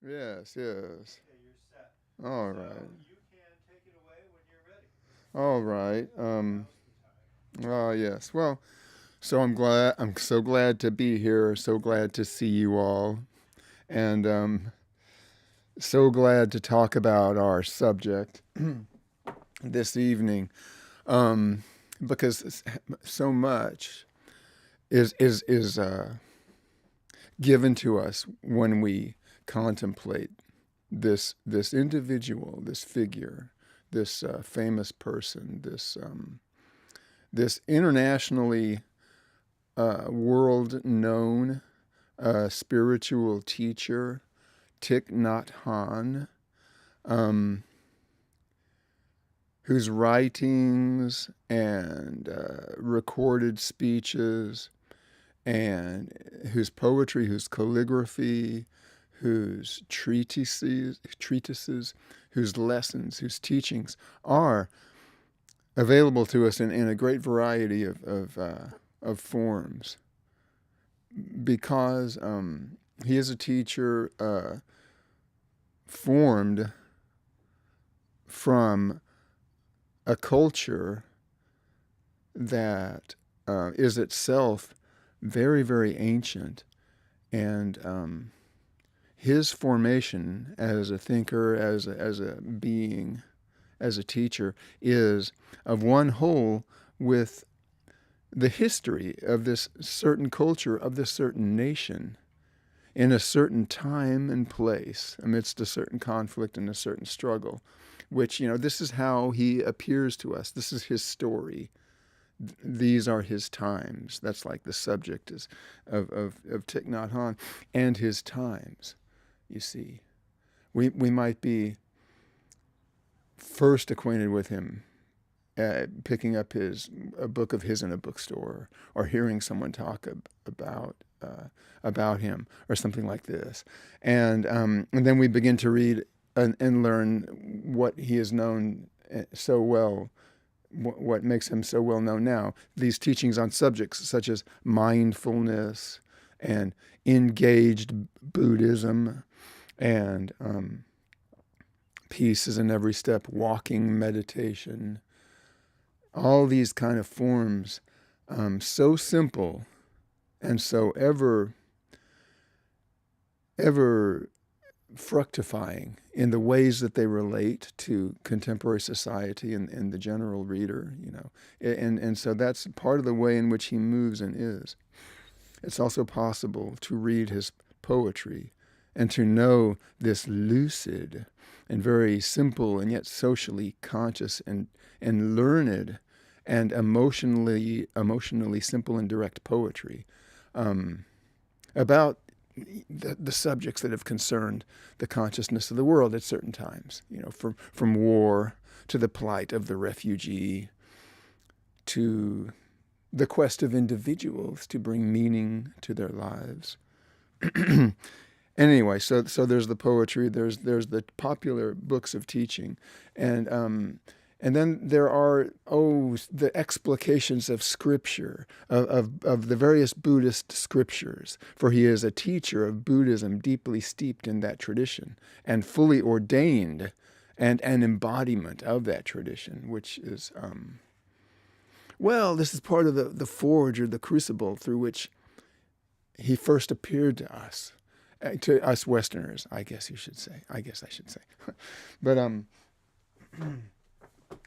Yes, yes. Okay, you're set. All So right. you can take it away when you're ready. All right. Now's the time. Yes. Well, so I'm glad. I'm so glad to be here. So glad to see you all, and so glad to talk about our subject this evening. Um, because so much is given to us when we contemplate this individual, this figure, this famous person, this internationally world known spiritual teacher, Thich Nhat Hanh, um, whose writings and recorded speeches and whose poetry, whose calligraphy, whose treatises, whose lessons, whose teachings are available to us in a great variety of forms because he is a teacher formed from a culture that is itself very, very ancient. And his formation as a thinker, as a being, as a teacher, is of one whole with the history of this certain culture, of this certain nation, in a certain time and place, amidst a certain conflict and a certain struggle, which, this is how he appears to us. This is his story. These are his times. That's like the subject is of Thich Nhat Hanh and his times, you see. We might be first acquainted with him picking up a book of his in a bookstore or hearing someone talk about him or something like this, and then we begin to read and learn what he is known so well. What makes him so well known now? These teachings on subjects such as mindfulness and engaged Buddhism and peace is in every step, walking meditation, all these kind of forms, so simple and so ever fructifying in the ways that they relate to contemporary society and the general reader, and so that's part of the way in which he moves and is. It's also possible to read his poetry and to know this lucid and very simple and yet socially conscious and learned and emotionally simple and direct poetry about the subjects that have concerned the consciousness of the world at certain times. From war to the plight of the refugee to the quest of individuals to bring meaning to their lives. Anyway, so there's the poetry, there's the popular books of teaching, and then there are the explications of scripture of the various Buddhist scriptures. For he is a teacher of Buddhism, deeply steeped in that tradition and fully ordained, and an embodiment of that tradition, which is this is part of the forge or the crucible through which he first appeared to us Westerners, I guess you should say. I guess I should say. But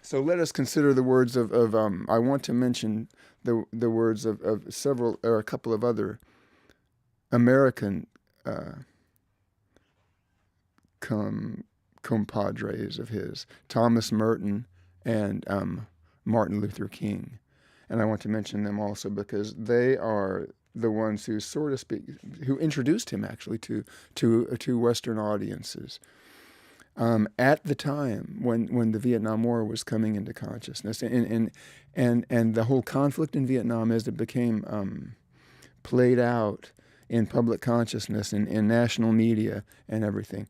so let us consider the words of I want to mention the words of several or a couple of other American uh, com, compadres of his, Thomas Merton and Martin Luther King. And I want to mention them also because they are the ones who, sort of speak, who introduced him actually to Western audiences at the time when the Vietnam War was coming into consciousness, and the whole conflict in Vietnam as it became played out in public consciousness and in national media and everything.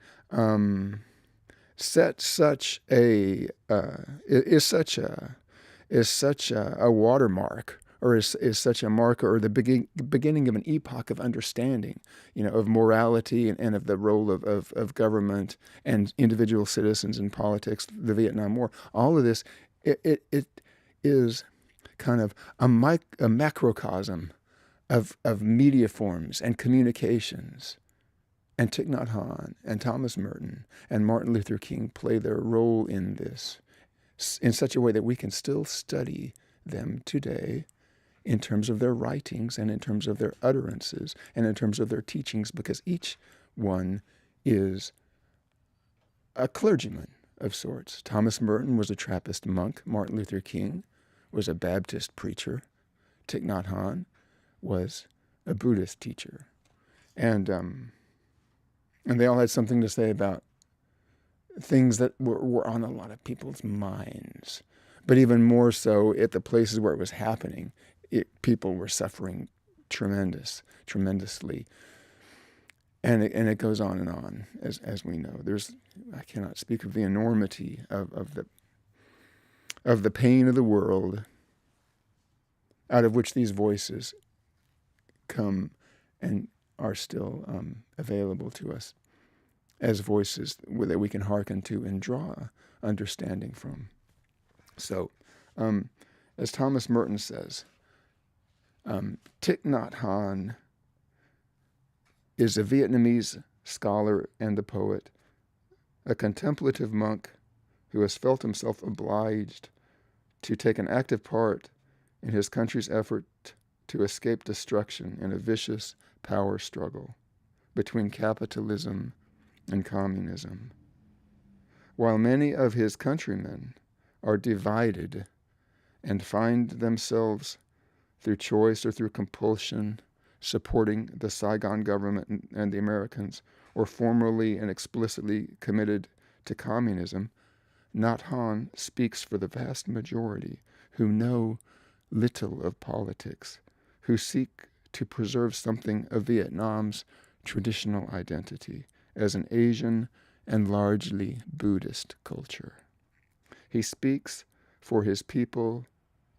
Set such a is such a watermark or is such a marker, or the beginning of an epoch of understanding, of morality and of the role of government and individual citizens in politics, the Vietnam War. All of this, it is kind of a macrocosm of media forms and communications. And Thich Nhat Hanh and Thomas Merton and Martin Luther King play their role in this in such a way that we can still study them today in terms of their writings and in terms of their utterances and in terms of their teachings, because each one is a clergyman of sorts. Thomas Merton was a Trappist monk. Martin Luther King was a Baptist preacher. Thich Nhat Hanh was a Buddhist teacher. And they all had something to say about things that were on a lot of people's minds. But even more so at the places where it was happening, people were suffering tremendously. And it goes on, as we know. I cannot speak of the enormity of the pain of the world, out of which these voices come and are still available to us as voices that we can hearken to and draw understanding from. So, as Thomas Merton says, Thich Nhat Hanh is a Vietnamese scholar and a poet, a contemplative monk who has felt himself obliged to take an active part in his country's effort to escape destruction in a vicious power struggle between capitalism and communism. While many of his countrymen are divided and find themselves, through choice or through compulsion, supporting the Saigon government and the Americans, or formally and explicitly committed to communism, Nhat Hanh speaks for the vast majority who know little of politics, who seek to preserve something of Vietnam's traditional identity as an Asian and largely Buddhist culture. He speaks for his people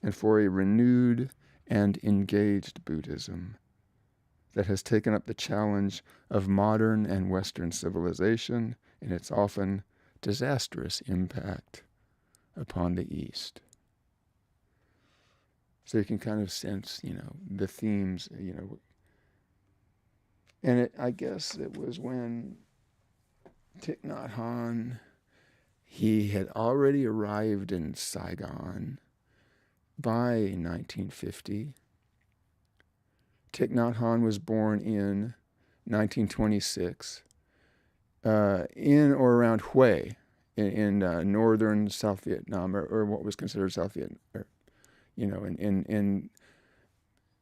and for a renewed and engaged Buddhism that has taken up the challenge of modern and Western civilization in its often disastrous impact upon the East. So you can kind of sense, the themes, and I guess it was when Thich Nhat Hanh, he had already arrived in Saigon by 1950. Thich Nhat Hanh was born in 1926 in or around Hue in northern South Vietnam, or what was considered South Vietnam, in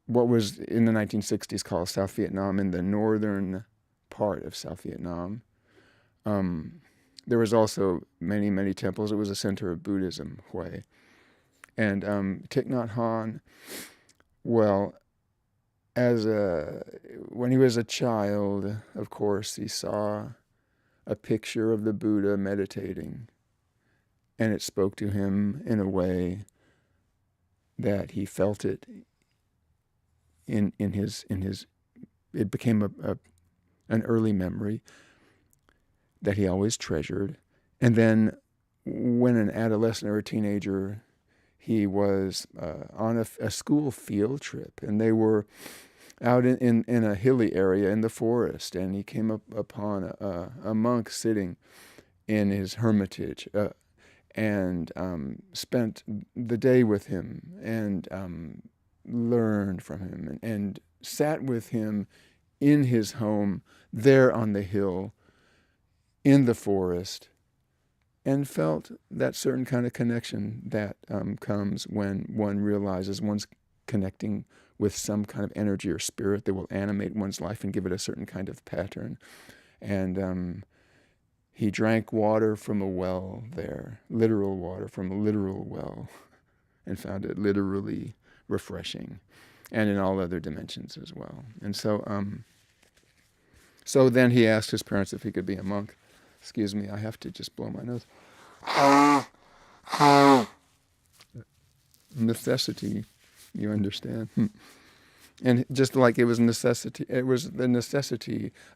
what was in the 1960s called South Vietnam, in the northern part of South Vietnam. There was also many, many temples. It was a center of Buddhism, Hue. And Thich Nhat Hanh, well, when he was a child, of course, he saw a picture of the Buddha meditating, and it spoke to him in a way that he felt it in his. It became an early memory that he always treasured. And then when an adolescent or a teenager, he was on a school field trip, and they were out in a hilly area in the forest, and he came upon a monk sitting in his hermitage and spent the day with him and learned from him and sat with him in his home there on the hill in the forest, and felt that certain kind of connection that comes when one realizes one's connecting with some kind of energy or spirit that will animate one's life and give it a certain kind of pattern. And he drank water from a well there, literal water from a literal well, and found it literally refreshing, and in all other dimensions as well. And so then he asked his parents if he could be a monk. Excuse me, I have to just blow my nose. Necessity You understand? And just like it was the necessity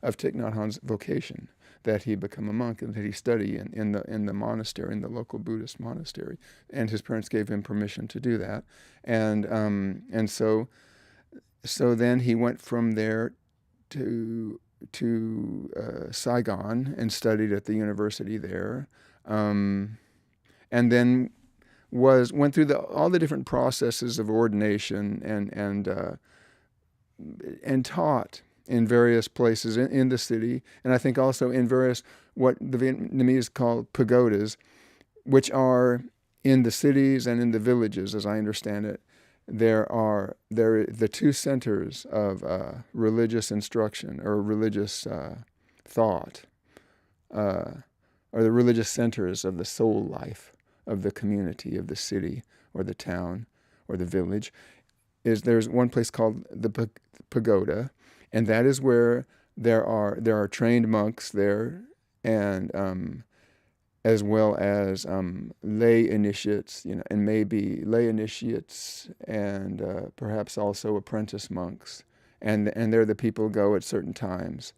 of Thich Nhat Hanh's vocation that he become a monk and that he study in the monastery, in the local Buddhist monastery, and his parents gave him permission to do that, and so then he went from there to Saigon and studied at the university there, and then went through all the different processes of ordination and taught in various places in the city, and I think also in various what the Vietnamese call pagodas, which are in the cities and in the villages, as I understand it. There are the two centers of religious instruction or religious thought, or the religious centers of the soul life of the community, of the city or the town or the village. There's one place called the pagoda, and that is where there are trained monks there, and as well as lay initiates, and maybe lay initiates, and perhaps also apprentice monks, and there the people go at certain times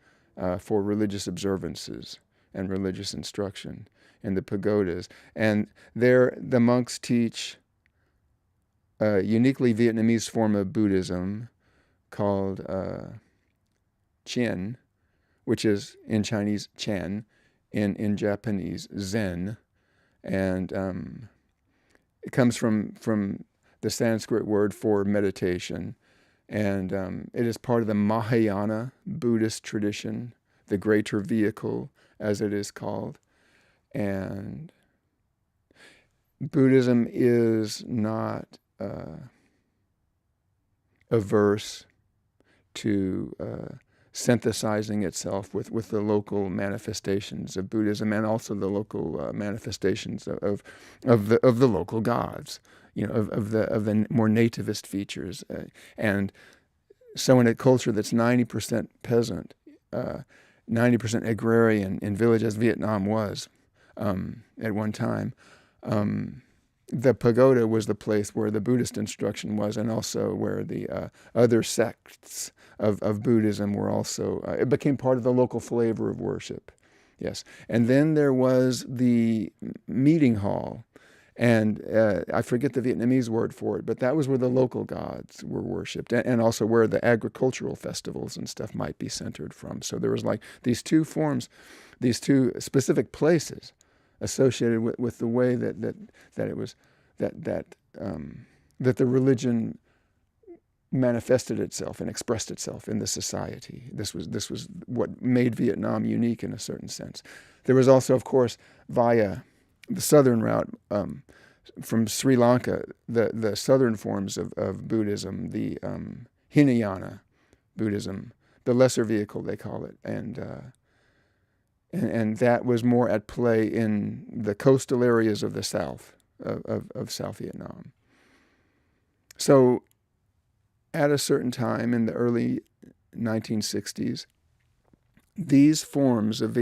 for religious observances and religious instruction in the pagodas, and there the monks teach a uniquely Vietnamese form of Buddhism called Chien, which is in Chinese Chen, in Japanese Zen, and it comes from the Sanskrit word for meditation, and it is part of the Mahayana Buddhist tradition, the greater vehicle, as it is called, and Buddhism is not averse to synthesizing itself with the local manifestations of Buddhism and also the local manifestations of the local gods, of the more nativist features, and so in a culture that's 90% peasant, 90% agrarian in village, as Vietnam was at one time. The pagoda was the place where the Buddhist instruction was, and also where the other sects of Buddhism were also, it became part of the local flavor of worship. Yes. And then there was the meeting hall, and I forget the Vietnamese word for it, but that was where the local gods were worshipped, and also where the agricultural festivals and stuff might be centered from. So there was like these two forms, these two specific places associated with the way that it was that the religion manifested itself and expressed itself in the society. This was what made Vietnam unique in a certain sense. There was also, of course, via the southern route from Sri Lanka, the southern forms of Buddhism, the Hinayana Buddhism, the lesser vehicle they call it, and that was more at play in the coastal areas of the south of South Vietnam. So at a certain time in the early 1960s, these forms of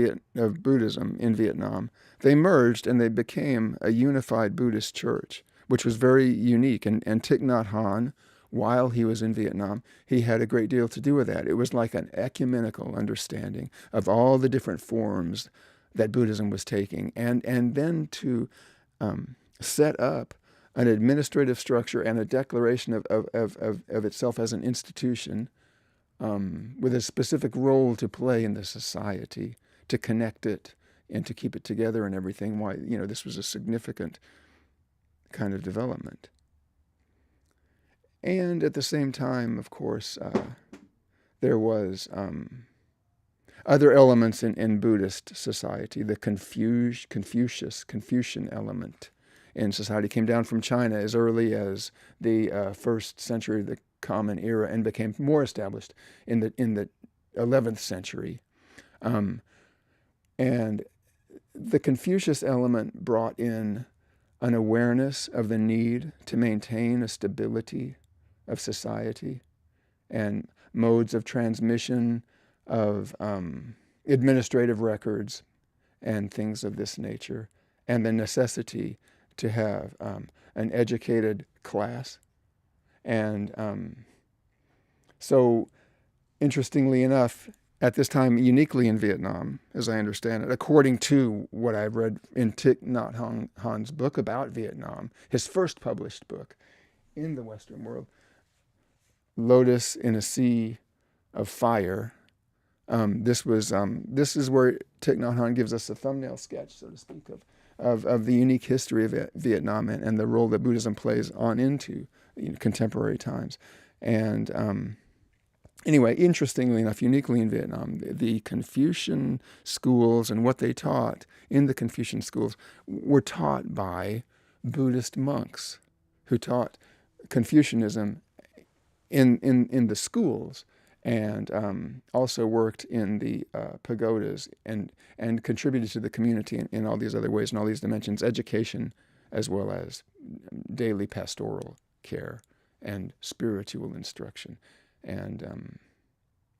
Buddhism in Vietnam, they merged and they became a unified Buddhist church, which was very unique. And Thich Nhat Hanh, while he was in Vietnam, he had a great deal to do with that. It was like an ecumenical understanding of all the different forms that Buddhism was taking, and then to set up an administrative structure and a declaration of itself as an institution, with a specific role to play in the society, to connect it and to keep it together and everything. Why, this was a significant kind of development. And at the same time, of course, there was other elements in Buddhist society. The Confucian element in society came down from China as early as the first century of the Common Era and became more established in the 11th century. And the Confucius element brought in an awareness of the need to maintain a stability of society and modes of transmission of administrative records and things of this nature, and the necessity to have an educated class And so, interestingly enough, at this time, uniquely in Vietnam, as I understand it, according to what I've read in Thich Nhat Hanh's book about Vietnam, his first published book in the Western world, Lotus in a Sea of Fire. This is where Thich Nhat Hanh gives us a thumbnail sketch, so to speak, of the unique history of Vietnam and the role that Buddhism plays on into contemporary times. And anyway, interestingly enough, uniquely in Vietnam, the Confucian schools and what they taught in the Confucian schools were taught by Buddhist monks who taught Confucianism in the schools, and also worked in the pagodas and contributed to the community in all these other ways, in all these dimensions, education as well as daily pastoral care and spiritual instruction and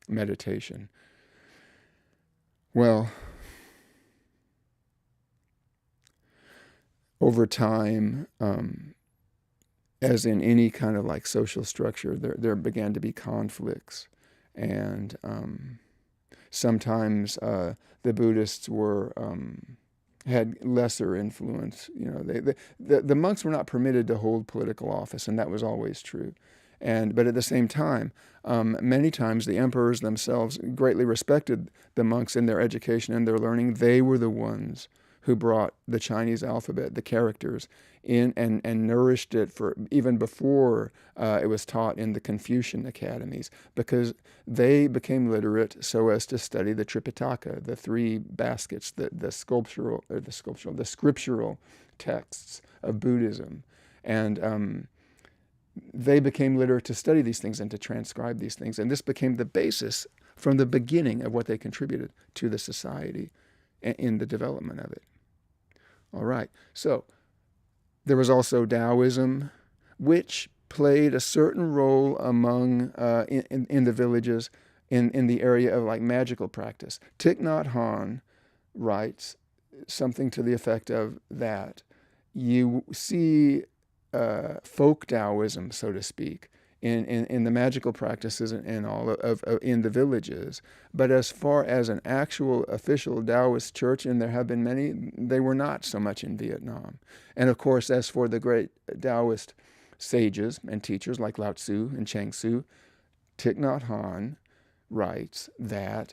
meditation. Well, over time, as in any kind of like social structure, there began to be conflicts, and sometimes the Buddhists had lesser influence. The monks were not permitted to hold political office, and that was always true. But at the same time, many times the emperors themselves greatly respected the monks in their education and their learning. They were the ones who brought the Chinese alphabet, the characters, in and nourished it for even before it was taught in the Confucian academies, because they became literate so as to study the Tripitaka, the three baskets, the scriptural texts of Buddhism, and they became literate to study these things and to transcribe these things, and this became the basis from the beginning of what they contributed to the society in the development of it. All right, so there was also Taoism, which played a certain role among in the villages in the area of like magical practice. Thich Nhat Hanh writes something to the effect of that you see folk Taoism, so to speak, in the magical practices and all of in the villages. But as far as an actual official Taoist church, and there have been many, they were not so much in Vietnam. And of course, as for the great Taoist sages and teachers like Lao Tzu and Chang Tzu, Thich Nhat Hanh writes that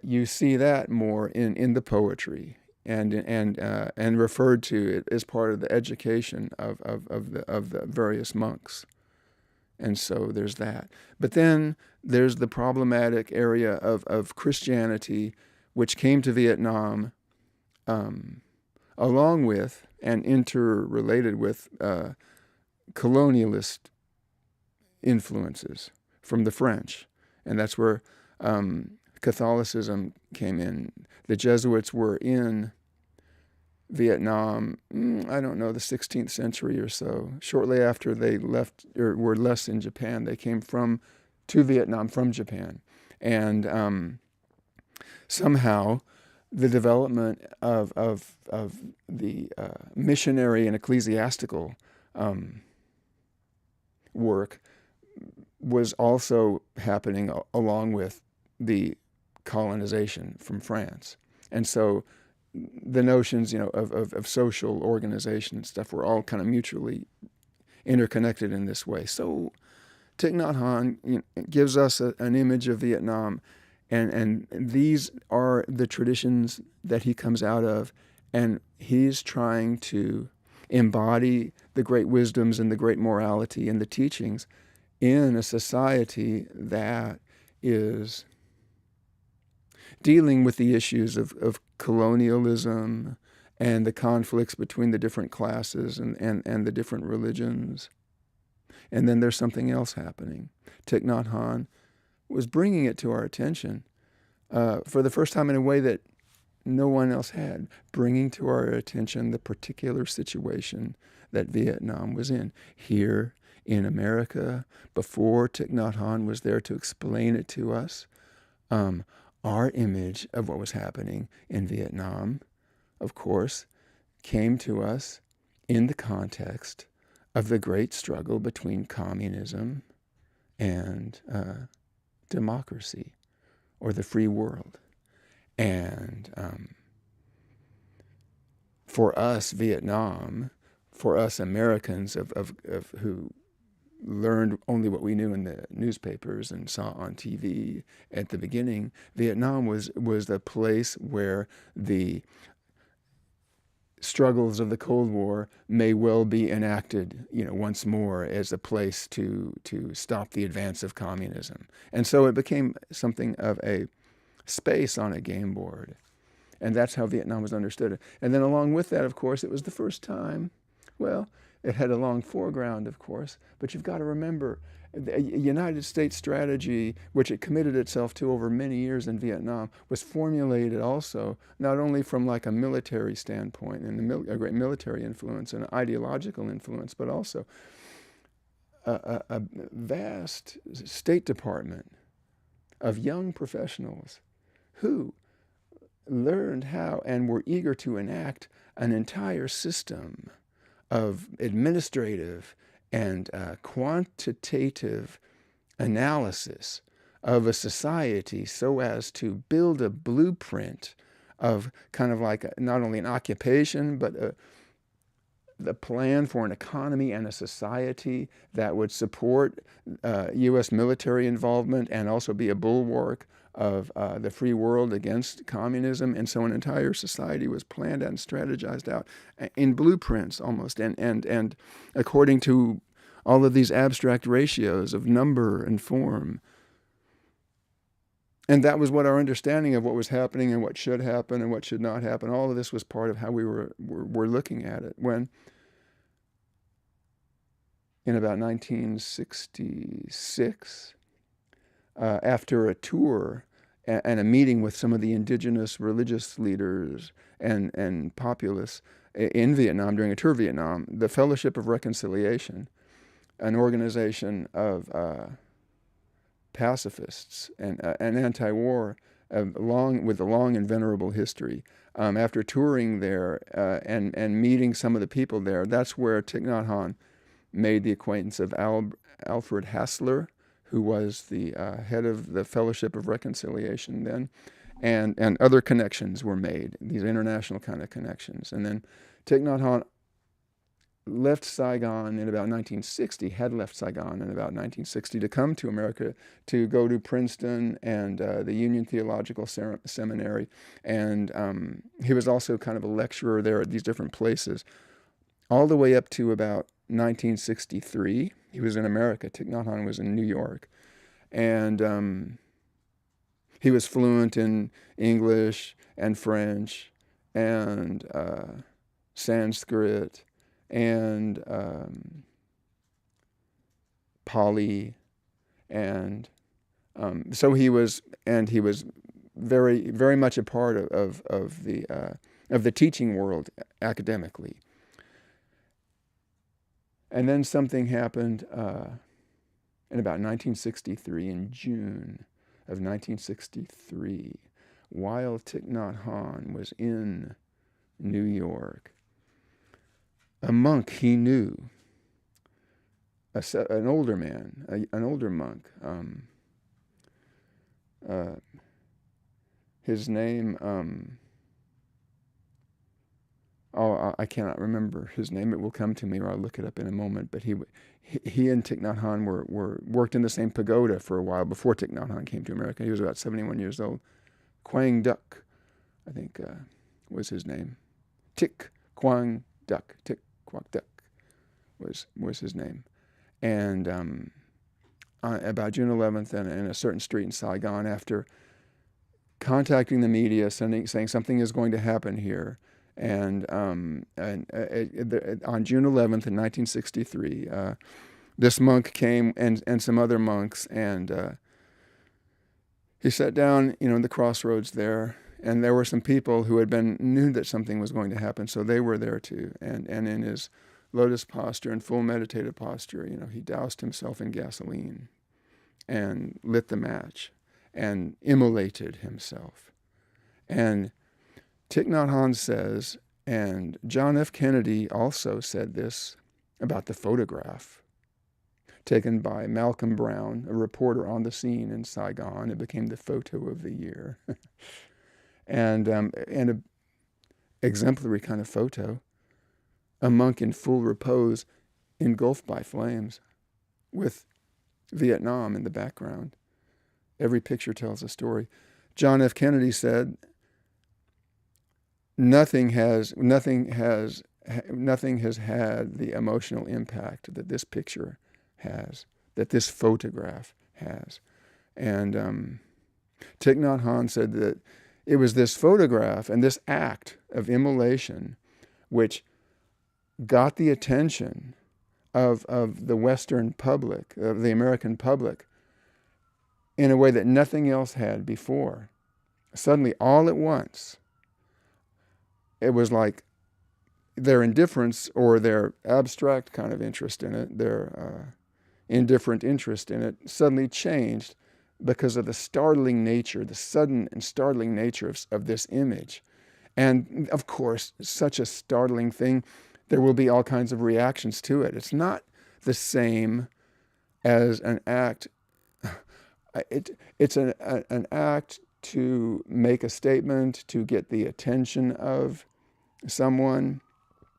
you see that more in the poetry and referred to it as part of the education of the various monks. And so there's that. But then there's the problematic area of Christianity, which came to Vietnam along with and interrelated with colonialist influences from the French. And that's where Catholicism came in. The Jesuits were in Vietnam, I don't know, the 16th century or so. Shortly after they left, or were less in Japan, they came to Vietnam from Japan. And somehow the development of the missionary and ecclesiastical work was also happening along with the colonization from France. And so the notions, of social organization and stuff were all kind of mutually interconnected in this way. So Thich Nhat Hanh gives us an image of Vietnam, and these are the traditions that he comes out of, and he's trying to embody the great wisdoms and the great morality and the teachings in a society that is dealing with the issues of colonialism and the conflicts between the different classes and the different religions. And then there's something else happening. Thich Nhat Hanh was bringing it to our attention for the first time in a way that no one else had, bringing to our attention the particular situation that Vietnam was in. Here in America, before Thich Nhat Hanh was there to explain it to us, our image of what was happening in Vietnam, of course, came to us in the context of the great struggle between communism and democracy or the free world. And for us, Vietnam, for us Americans of who learned only what we knew in the newspapers and saw on TV at the beginning, Vietnam was the place where the struggles of the Cold War may well be enacted, once more as a place to stop the advance of communism. And so it became something of a space on a game board. And that's how Vietnam was understood. And then along with that, of course, it was the first time, well, it had a long foreground, of course, but you've got to remember, the United States strategy, which it committed itself to over many years in Vietnam, was formulated also not only from like a military standpoint and a great military influence and ideological influence, but also a vast State Department of young professionals who learned how and were eager to enact an entire system of administrative and quantitative analysis of a society so as to build a blueprint of kind of like not only an occupation, but the plan for an economy and a society that would support U.S. military involvement and also be a bulwark of the free world against communism. And so an entire society was planned and strategized out in blueprints almost, and according to all of these abstract ratios of number and form. And that was what our understanding of what was happening and what should happen and what should not happen. All of this was part of how we were looking at it. When in about 1966, after a tour and a meeting with some of the indigenous religious leaders and populists in Vietnam during a tour of Vietnam, the Fellowship of Reconciliation, an organization of pacifists and anti-war, with a long and venerable history. After touring there and meeting some of the people there, that's where Thich Nhat Hanh made the acquaintance of Alfred Hassler, who was the head of the Fellowship of Reconciliation then, and other connections were made, these international kind of connections. And then Thich Nhat Hanh left Saigon in about 1960, had left Saigon in about 1960 to come to America to go to Princeton and the Union Theological Seminary. And he was also kind of a lecturer there at these different places, all the way up to about 1963. He was in America. Thich Nhat Hanh was in New York. And he was fluent in English and French and Sanskrit and Pali, and so he was very, very much a part of the teaching world academically. And then something happened in about 1963, in June of 1963, while Thich Nhat Hanh was in New York. A monk he knew, an older man, an older monk. His name, I cannot remember his name. It will come to me, or I'll look it up in a moment. But he and Thich Nhat Hanh worked in the same pagoda for a while before Thich Nhat Hanh came to America. He was about 71 years old. Quang Duc, I think, was his name. Thich Quang Duc. Thich Quang Duc was his name. And about June 11th, in a certain street in Saigon, after contacting the media, saying something is going to happen here, and on June 11th in 1963, this monk came and some other monks, and he sat down, in the crossroads there, and there were some people who knew that something was going to happen, so they were there too. And in his lotus posture and full meditative posture, he doused himself in gasoline and lit the match and immolated himself. And Thich Nhat Hanh says, and John F. Kennedy also said this about the photograph taken by Malcolm Brown, a reporter on the scene in Saigon. It became the photo of the year. and a exemplary kind of photo. A monk in full repose, engulfed by flames, with Vietnam in the background. Every picture tells a story. John F. Kennedy said, nothing has had the emotional impact that this picture has, that this photograph has. And Thich Nhat Hanh said that it was this photograph and this act of immolation which got the attention of the Western public, of the American public, in a way that nothing else had before. Suddenly, all at once, it was like their indifference or their abstract kind of interest in it, their indifferent interest in it, suddenly changed because of the startling nature, the sudden and startling nature of this image. And of course, such a startling thing, there will be all kinds of reactions to it. It's not the same as an act. It's an act to make a statement, to get the attention of someone.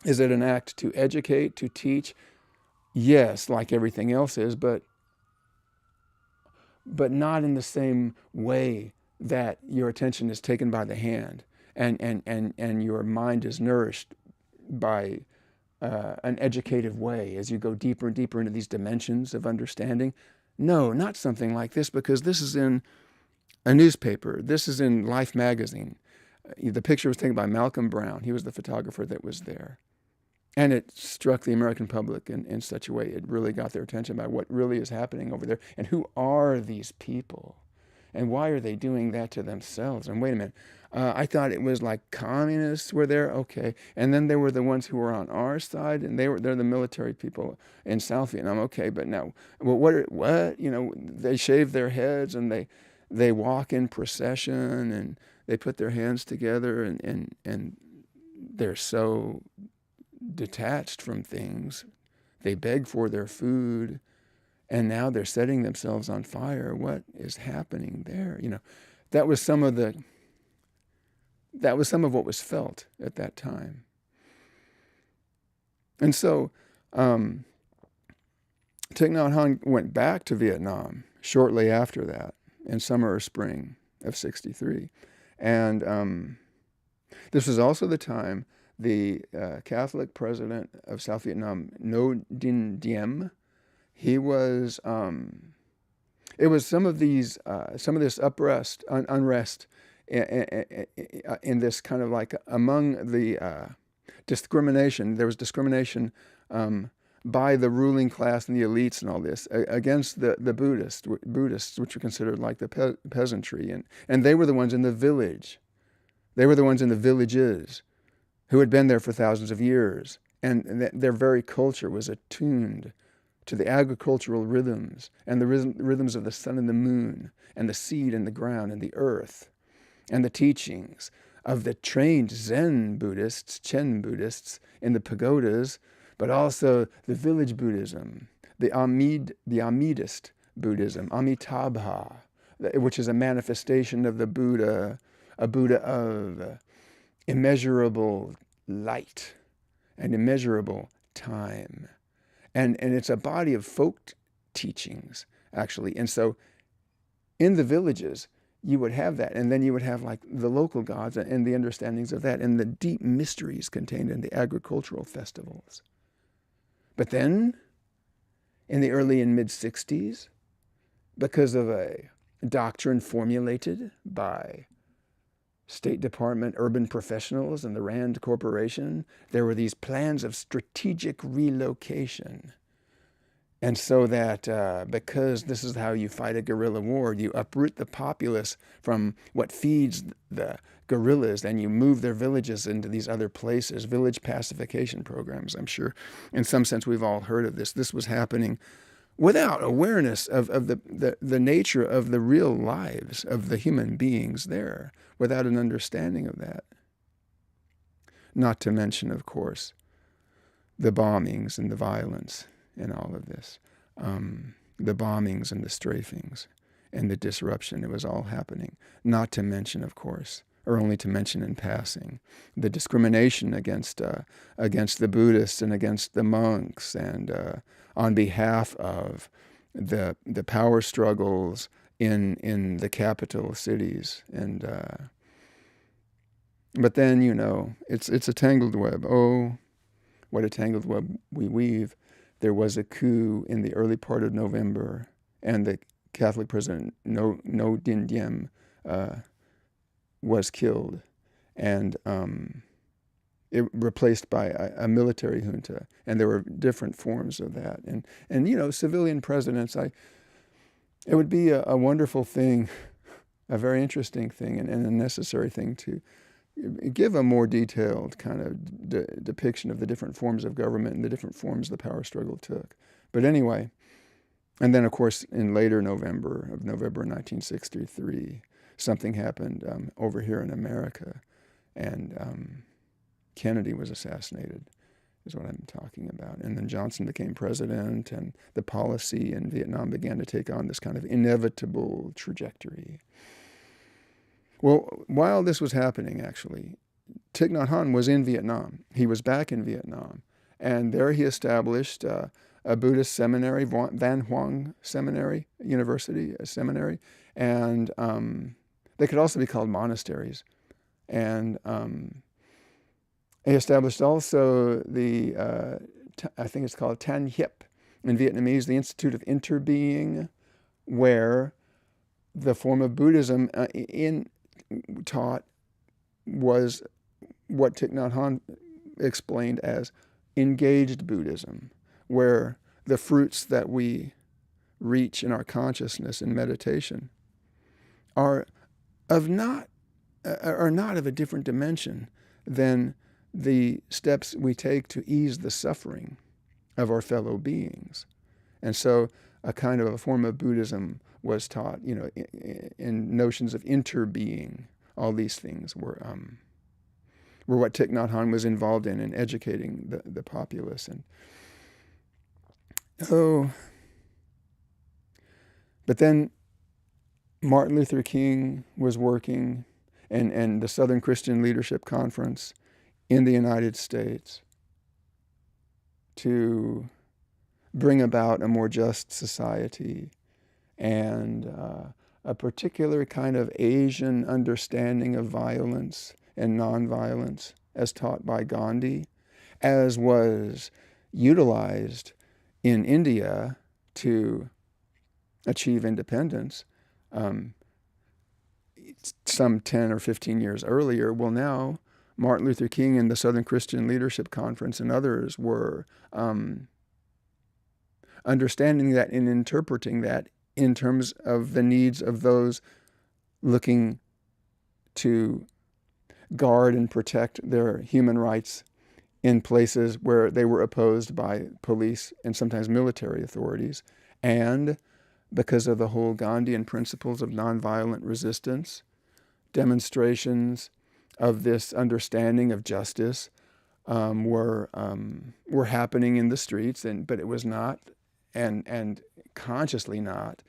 Is it an act to educate, to teach? Yes, like everything else is, but not in the same way that your attention is taken by the hand and your mind is nourished by an educative way as you go deeper and deeper into these dimensions of understanding. No, not something like this, because this is in a newspaper. This is in Life magazine. The picture was taken by Malcolm Brown. He was the photographer that was there. And it struck the American public in such a way, it really got their attention by what really is happening over there. And who are these people? And why are they doing that to themselves? And wait a minute, I thought it was like communists were there, okay. And then there were the ones who were on our side, and they're the military people in South Vietnam, okay. But now, well, what? You know, they shave their heads and they walk in procession and they put their hands together and they're so detached from things. They beg for their food, and now they're setting themselves on fire. What is happening there? You know, that was some of what was felt at that time. And so Thich Nhat Hanh went back to Vietnam shortly after that, in summer or spring of '63. And this was also the time the Catholic president of South Vietnam, Ngo Dinh Diem, he was, it was some of this unrest in this kind of like among the discrimination. There was discrimination by the ruling class and the elites and all this against the Buddhists, which were considered like the peasantry. And they were the ones in the village. They were the ones in the villages who had been there for thousands of years. And their very culture was attuned to the agricultural rhythms and the rhythms of the sun and the moon and the seed and the ground and the earth and the teachings of the trained Zen Buddhists, Chen Buddhists in the pagodas, but also the village Buddhism, the Amidist Buddhism, Amitabha, which is a manifestation of the Buddha, a Buddha of immeasurable light and immeasurable time. And it's a body of folk teachings, actually. And so in the villages, you would have that. And then you would have like the local gods and the understandings of that and the deep mysteries contained in the agricultural festivals. But then, in the early and mid-'60s, because of a doctrine formulated by State Department urban professionals and the Rand Corporation, there were these plans of strategic relocation. And so that because this is how you fight a guerrilla war, you uproot the populace from what feeds the guerrillas and you move their villages into these other places, village pacification programs. I'm sure in some sense we've all heard of this. This was happening without awareness of the nature of the real lives of the human beings there, without an understanding of that. Not to mention, of course, the bombings and the violence and all of this, the bombings and the strafings and the disruption. It was all happening. Not to mention, of course, or only to mention in passing, the discrimination against the Buddhists and against the monks, and on behalf of the power struggles in the capital cities. And but then, it's a tangled web. Oh, what a tangled web we weave. There was a coup in the early part of November, and the Catholic president No Dinh Diem was killed, and it replaced by a military junta, and there were different forms of that. And civilian presidents, it would be a wonderful thing, a very interesting thing, and a necessary thing to give a more detailed kind of depiction of the different forms of government and the different forms the power struggle took. But anyway, and then, of course, in later November 1963, something happened over here in America, and Kennedy was assassinated, is what I'm talking about. And then Johnson became president, and the policy in Vietnam began to take on this kind of inevitable trajectory. Well, while this was happening, actually, Thich Nhat Hanh was in Vietnam. He was back in Vietnam, and there he established a Buddhist seminary, Van Huang Seminary, University, a seminary, and they could also be called monasteries. And he established also the, I think it's called Tan Hiep in Vietnamese, the Institute of Interbeing, where the form of Buddhism taught was what Thich Nhat Hanh explained as engaged Buddhism, where the fruits that we reach in our consciousness in meditation are not of a different dimension than the steps we take to ease the suffering of our fellow beings. And so a kind of a form of Buddhism was taught, in notions of interbeing. All these things were what Thich Nhat Hanh was involved in educating the populace. And but then Martin Luther King was working, and the Southern Christian Leadership Conference in the United States to bring about a more just society and a particular kind of Asian understanding of violence and nonviolence as taught by Gandhi, as was utilized in India to achieve independence some 10 or 15 years earlier. Well, now Martin Luther King and the Southern Christian Leadership Conference and others were understanding that and interpreting that in terms of the needs of those looking to guard and protect their human rights in places where they were opposed by police and sometimes military authorities. And because of the whole Gandhian principles of nonviolent resistance, demonstrations of this understanding of justice were happening in the streets, but it was not, and consciously not,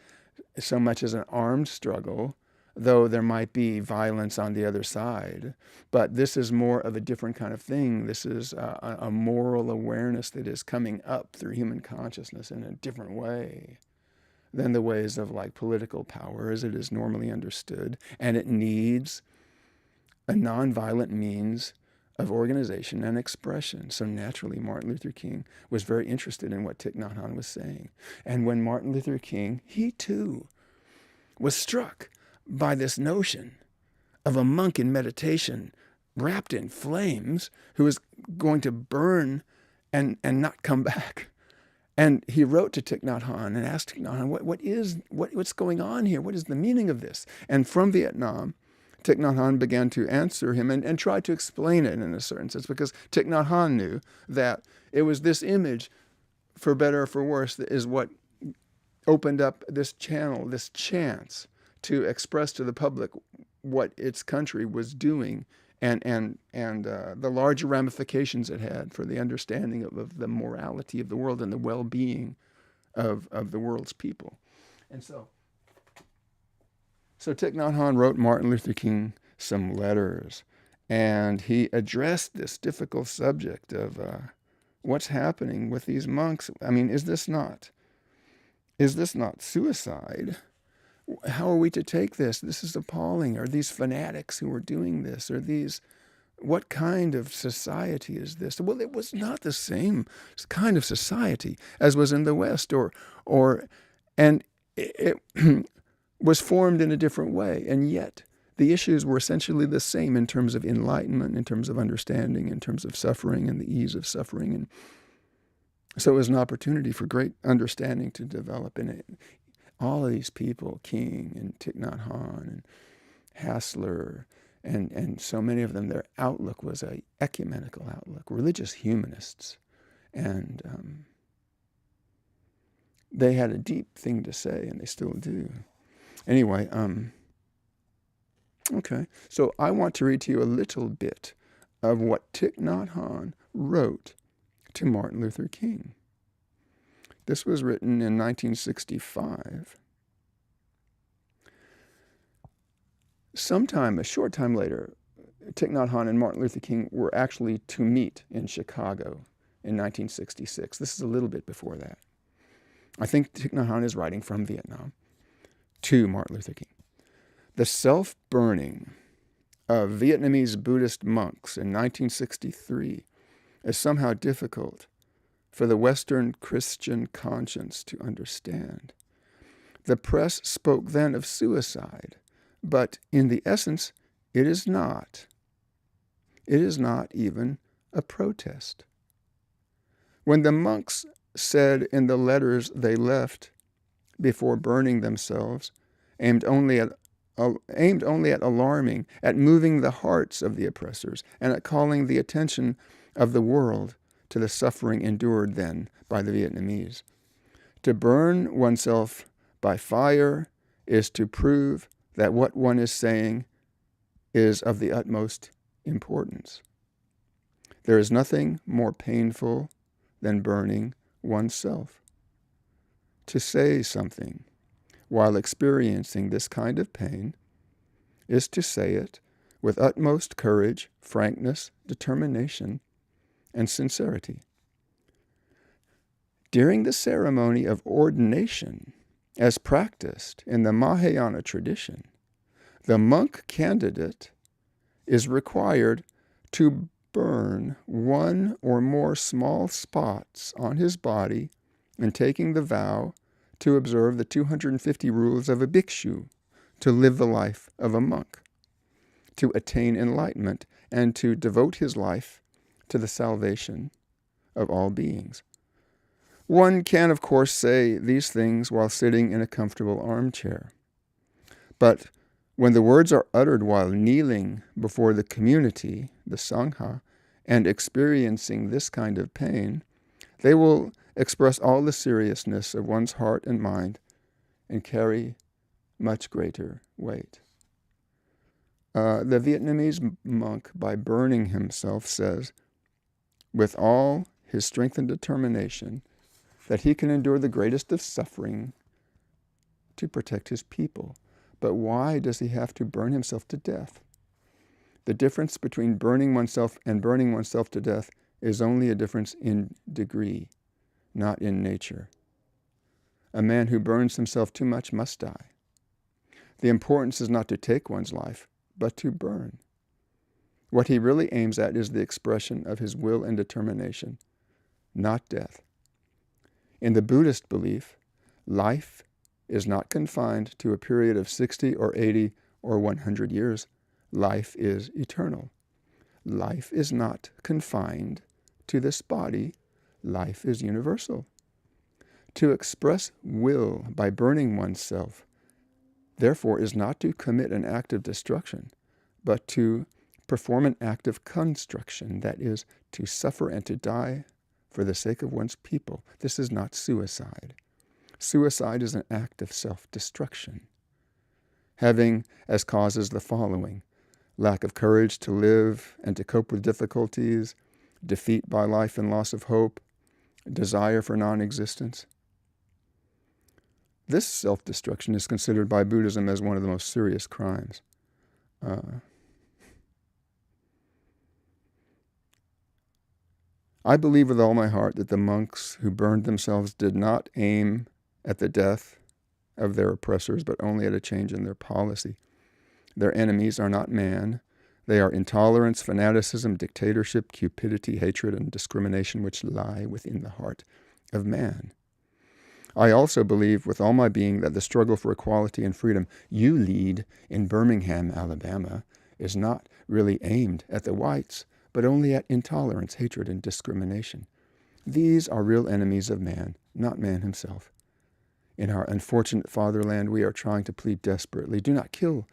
so much as an armed struggle, though there might be violence on the other side. But this is more of a different kind of thing. This is a moral awareness that is coming up through human consciousness in a different way than the ways of political power as it is normally understood. And it needs a nonviolent means of organization and expression. So naturally, Martin Luther King was very interested in what Thich Nhat Hanh was saying. And when Martin Luther King, he too, was struck by this notion of a monk in meditation wrapped in flames who was going to burn and not come back. And he wrote to Thich Nhat Hanh and asked Thich Nhat Hanh, what's going on here? What is the meaning of this? And from Vietnam, Thich Nhat Hanh began to answer him and try to explain it in a certain sense, because Thich Nhat Hanh knew that it was this image, for better or for worse, that is what opened up this channel, this chance to express to the public what its country was doing and the larger ramifications it had for the understanding of the morality of the world and the well-being of the world's people. And so Thich Nhat Hanh wrote Martin Luther King some letters, and he addressed this difficult subject of what's happening with these monks. I mean, is this not suicide? How are we to take this? This is appalling. Are these fanatics who are doing this? What kind of society is this? Well, it was not the same kind of society as was in the West, and it was formed in a different way, and yet the issues were essentially the same in terms of enlightenment, in terms of understanding, in terms of suffering and the ease of suffering. And so it was an opportunity for great understanding to develop in it. All of these people, King and Thich Nhat Hanh and Hassler, and so many of them, their outlook was a ecumenical outlook, religious humanists. And they had a deep thing to say, and they still do. Anyway, okay. So I want to read to you a little bit of what Thich Nhat Hanh wrote to Martin Luther King. This was written in 1965. A short time later, Thich Nhat Hanh and Martin Luther King were actually to meet in Chicago in 1966. This is a little bit before that. I think Thich Nhat Hanh is writing from Vietnam to Martin Luther King. The self-burning of Vietnamese Buddhist monks in 1963 is somehow difficult for the Western Christian conscience to understand. The press spoke then of suicide, but in the essence, it is not. It is not even a protest. When the monks said in the letters they left before burning themselves, aimed only at alarming, at moving the hearts of the oppressors, and at calling the attention of the world to the suffering endured then by the Vietnamese. To burn oneself by fire is to prove that what one is saying is of the utmost importance. There is nothing more painful than burning oneself. To say something while experiencing this kind of pain is to say it with utmost courage, frankness, determination, and sincerity. During the ceremony of ordination, as practiced in the Mahayana tradition, the monk candidate is required to burn one or more small spots on his body in taking the vow to observe the 250 rules of a bhikshu, to live the life of a monk, to attain enlightenment, and to devote his life to the salvation of all beings. One can, of course, say these things while sitting in a comfortable armchair. But when the words are uttered while kneeling before the community, the Sangha, and experiencing this kind of pain, they will express all the seriousness of one's heart and mind and carry much greater weight. The Vietnamese monk, by burning himself, says, with all his strength and determination, that he can endure the greatest of suffering to protect his people. But why does he have to burn himself to death? The difference between burning oneself and burning oneself to death is only a difference in degree, not in nature. A man who burns himself too much must die. The importance is not to take one's life, but to burn. What he really aims at is the expression of his will and determination, not death. In the Buddhist belief, life is not confined to a period of 60 or 80 or 100 years. Life is eternal. Life is not confined to this body. Life is universal. To express will by burning oneself, therefore, is not to commit an act of destruction, but to perform an act of construction, that is, to suffer and to die for the sake of one's people. This is not suicide. Suicide is an act of self-destruction, having as causes the following: lack of courage to live and to cope with difficulties, defeat by life and loss of hope, desire for non-existence. This self-destruction is considered by Buddhism as one of the most serious crimes. I believe with all my heart that the monks who burned themselves did not aim at the death of their oppressors, but only at a change in their policy. Their enemies are not man. They are intolerance, fanaticism, dictatorship, cupidity, hatred, and discrimination, which lie within the heart of man. I also believe with all my being that the struggle for equality and freedom you lead in Birmingham, Alabama, is not really aimed at the whites, but only at intolerance, hatred, and discrimination. These are real enemies of man, not man himself. In our unfortunate fatherland, we are trying to plead desperately, do not kill,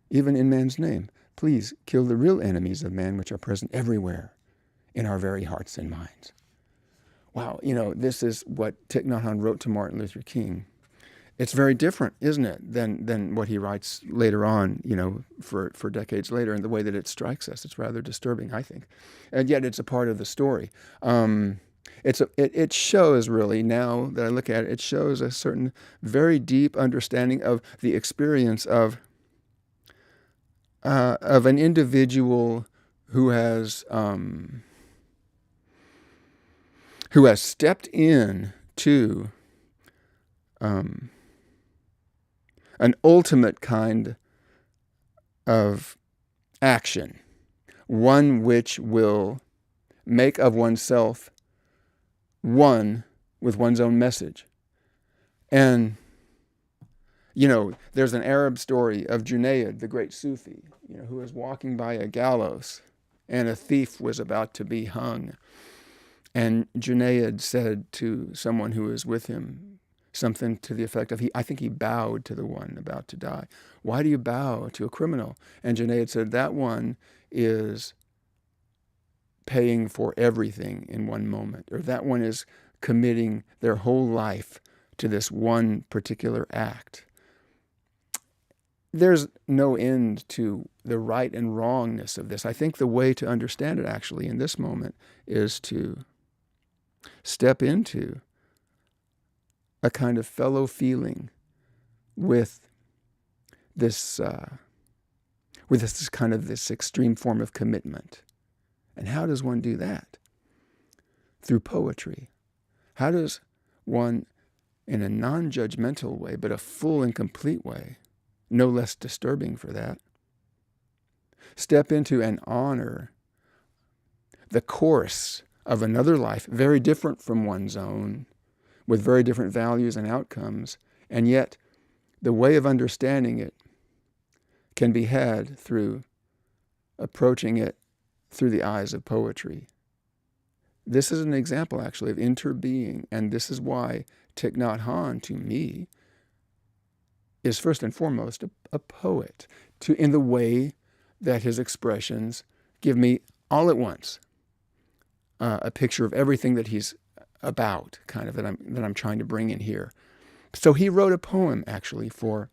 even in man's name. Please kill the real enemies of man, which are present everywhere in our very hearts and minds. Wow, this is what Thich Nhat Hanh wrote to Martin Luther King. It's very different, isn't it, than what he writes later on, for decades later, and the way that it strikes us. It's rather disturbing, I think. And yet it's a part of the story. It shows, really, now that I look at it, it shows a certain very deep understanding of the experience of an individual who has stepped in to an ultimate kind of action, one which will make of oneself one with one's own message. And, there's an Arab story of Junaid, the great Sufi, who was walking by a gallows and a thief was about to be hung. And Junaid said to someone who was with him something to the effect of, I think he bowed to the one about to die. Why do you bow to a criminal? And Junaid said, that one is paying for everything in one moment, or that one is committing their whole life to this one particular act. There's no end to the right and wrongness of this. I think the way to understand it actually in this moment is to step into a kind of fellow feeling with this this extreme form of commitment. And how does one do that? Through poetry. How does one, in a non-judgmental way, but a full and complete way, no less disturbing for that, step into and honor the course of another life, very different from one's own, with very different values and outcomes, and yet the way of understanding it can be had through approaching it through the eyes of poetry. This is an example, actually, of interbeing, and this is why Thich Nhat Hanh, to me, is first and foremost a poet, in the way that his expressions give me all at once a picture of everything that he's about, kind of, that I'm trying to bring in here. So he wrote a poem, actually, for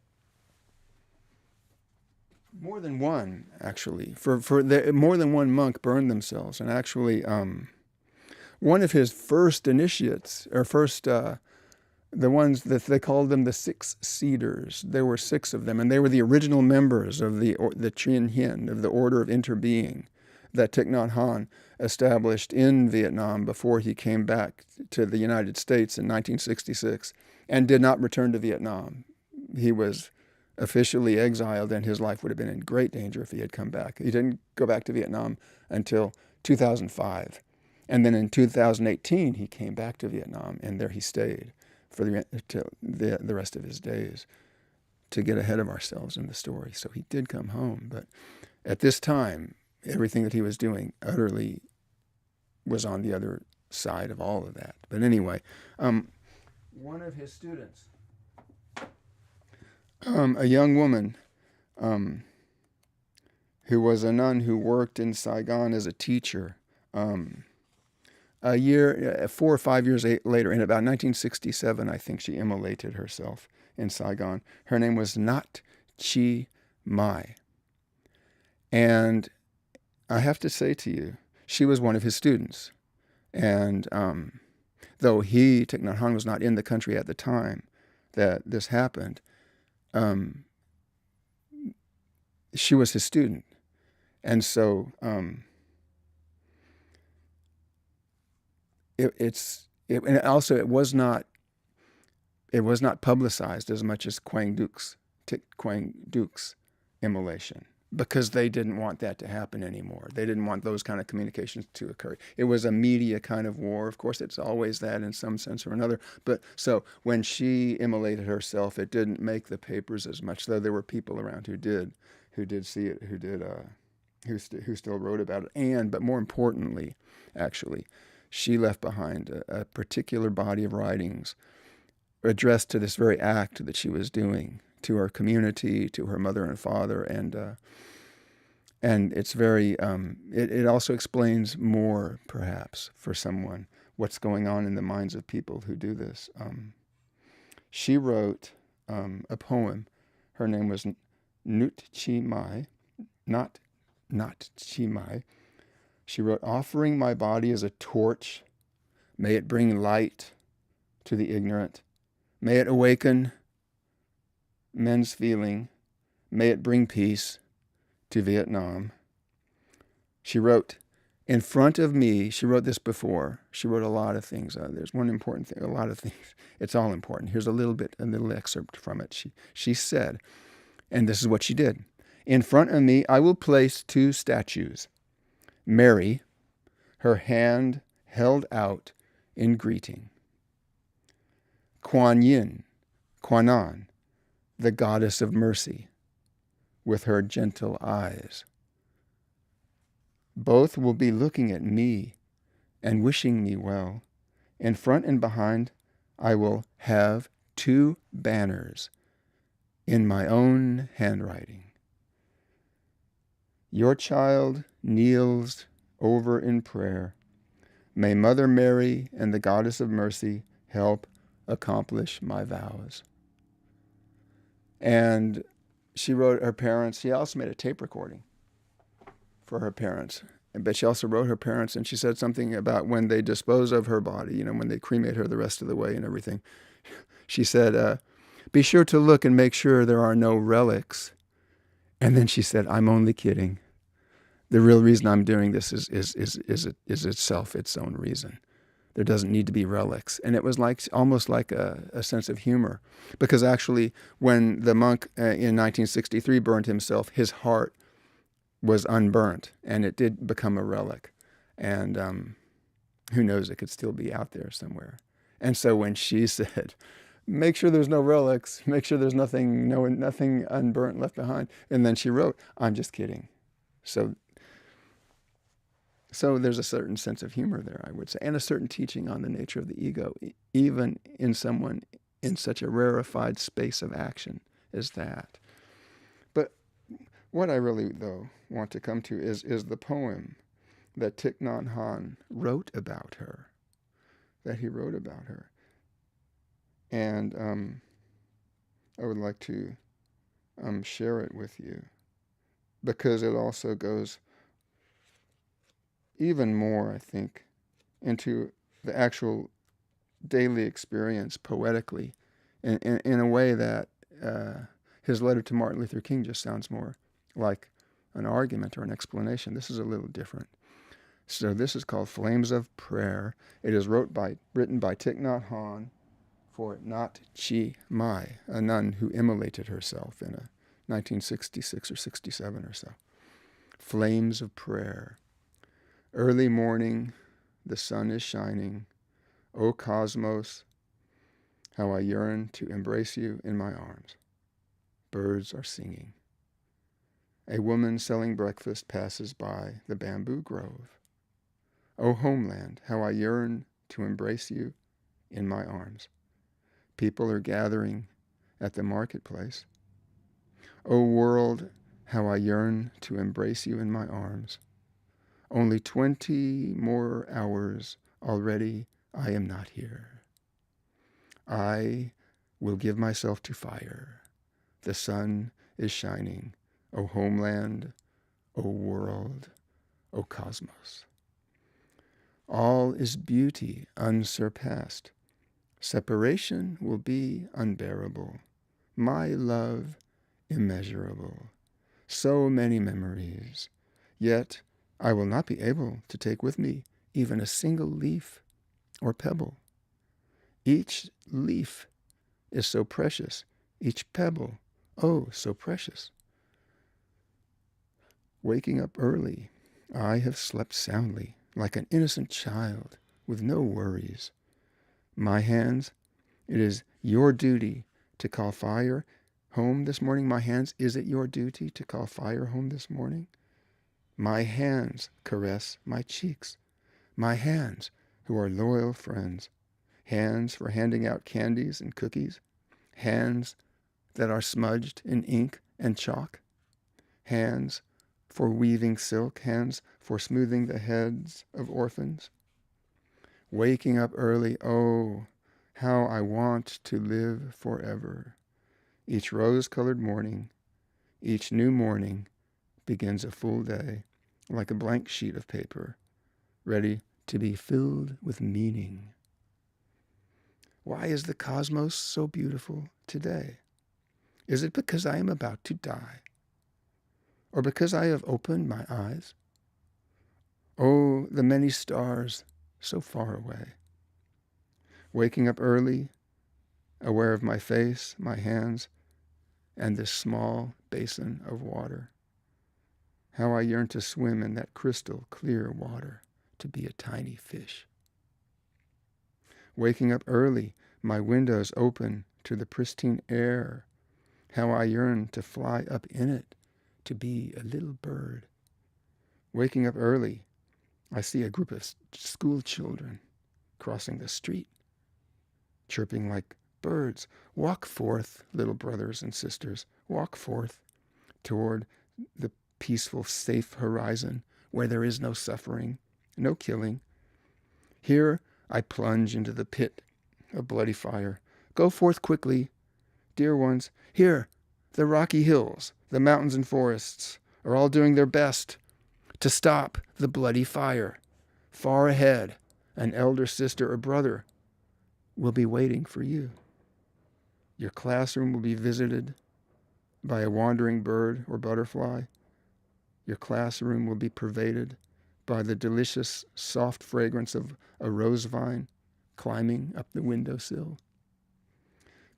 more than one, actually. More than one monk burned themselves. And actually, one of his first initiates, or the ones that they called them the Six Cedars, there were 6 of them, and they were the original members of the Trinh Hien, of the Order of Interbeing, that Thich Nhat Hanh established in Vietnam before he came back to the United States in 1966 and did not return to Vietnam. He was officially exiled, and his life would have been in great danger if he had come back. He didn't go back to Vietnam until 2005. And then in 2018, he came back to Vietnam, and there he stayed for the rest of his days, to get ahead of ourselves in the story. So he did come home, but at this time, everything that he was doing utterly was on the other side of all of that. But anyway, one of his students, a young woman who was a nun who worked in Saigon as a teacher, 4 or 5 years later, in about 1967, I think she immolated herself in Saigon. Her name was Nhat Chi Mai. And I have to say to you, she was one of his students. And though Thich Nhat Hanh, was not in the country at the time that this happened, she was his student. And so and also it was not publicized as much as Thich Quang Duc's immolation, because they didn't want that to happen anymore. They didn't want those kind of communications to occur. It was a media kind of war. Of course, it's always that in some sense or another. But so when she immolated herself, it didn't make the papers as much, though there were people around who did see it, who still wrote about it. But more importantly, actually, she left behind a particular body of writings addressed to this very act that she was doing to her community, to her mother and father, and it's very. It also explains more, perhaps, for someone what's going on in the minds of people who do this. She wrote a poem. Her name was Nhat Chi Mai, not Nhat Chi Mai. She wrote, "Offering my body as a torch, may it bring light to the ignorant. May it awaken men's feeling. May it bring peace to Vietnam." She wrote, "In front of me," she wrote this before. She wrote a lot of things. There's one important thing, a lot of things. It's all important. Here's a little excerpt from it. She said, and this is what she did. "In front of me, I will place two statues. Mary, her hand held out in greeting. Kuan Yin, Kuanan, the goddess of mercy, with her gentle eyes. Both will be looking at me and wishing me well. In front and behind, I will have two banners in my own handwriting. Your child kneels over in prayer. May Mother Mary and the Goddess of Mercy help accomplish my vows." And she wrote her parents. She also made a tape recording for her parents. But she also wrote her parents, and she said something about when they dispose of her body, when they cremate her the rest of the way and everything. She said, "Be sure to look and make sure there are no relics." And then she said, "I'm only kidding. The real reason I'm doing this is itself its own reason. There doesn't need to be relics." And it was almost like a sense of humor, because actually when the monk in 1963 burned himself, his heart was unburnt, and it did become a relic. And who knows, it could still be out there somewhere. And so when she said, "Make sure there's no relics, make sure there's nothing unburnt left behind," and then she wrote, "I'm just kidding." So there's a certain sense of humor there, I would say, and a certain teaching on the nature of the ego, even in someone in such a rarefied space of action as that. But what I really, though, want to come to is the poem that Thich Nhat Hanh wrote about her, And I would like to share it with you, because it also goes even more, I think, into the actual daily experience poetically, in a way that his letter to Martin Luther King just sounds more like an argument or an explanation. This is a little different. So this is called Flames of Prayer. It is written by Thich Nhat Hanh for Nhat Chi Mai, a nun who immolated herself in 1966 or 67 or so. Flames of Prayer. Early morning, the sun is shining. O cosmos, how I yearn to embrace you in my arms. Birds are singing. A woman selling breakfast passes by the bamboo grove. O homeland, how I yearn to embrace you in my arms. People are gathering at the marketplace. O world, how I yearn to embrace you in my arms. Only 20 more hours, already I am not here. I will give myself to fire. The sun is shining. O homeland, O world, O cosmos. All is beauty unsurpassed. Separation will be unbearable. My love immeasurable. So many memories. Yet I will not be able to take with me even a single leaf or pebble. Each leaf is so precious, each pebble, oh, so precious. Waking up early, I have slept soundly, like an innocent child, with no worries. My hands, it is your duty to call fire home this morning. My hands, is it your duty to call fire home this morning? My hands caress my cheeks. My hands, who are loyal friends. Hands for handing out candies and cookies. Hands that are smudged in ink and chalk. Hands for weaving silk. Hands for smoothing the heads of orphans. Waking up early, oh, how I want to live forever. Each rose-colored morning, each new morning begins a full day, like a blank sheet of paper, ready to be filled with meaning. Why is the cosmos so beautiful today? Is it because I am about to die? Or because I have opened my eyes? Oh, the many stars so far away. Waking up early, aware of my face, my hands, and this small basin of water. How I yearn to swim in that crystal clear water, to be a tiny fish. Waking up early, my windows open to the pristine air. How I yearn to fly up in it, to be a little bird. Waking up early, I see a group of school children crossing the street, chirping like birds. Walk forth, little brothers and sisters, walk forth toward the peaceful, safe horizon where there is no suffering, no killing. Here I plunge into the pit of bloody fire. Go forth quickly, dear ones. Here, the rocky hills, the mountains and forests are all doing their best to stop the bloody fire. Far ahead, an elder sister or brother will be waiting for you. Your classroom will be visited by a wandering bird or butterfly. Your classroom will be pervaded by the delicious, soft fragrance of a rose vine climbing up the windowsill.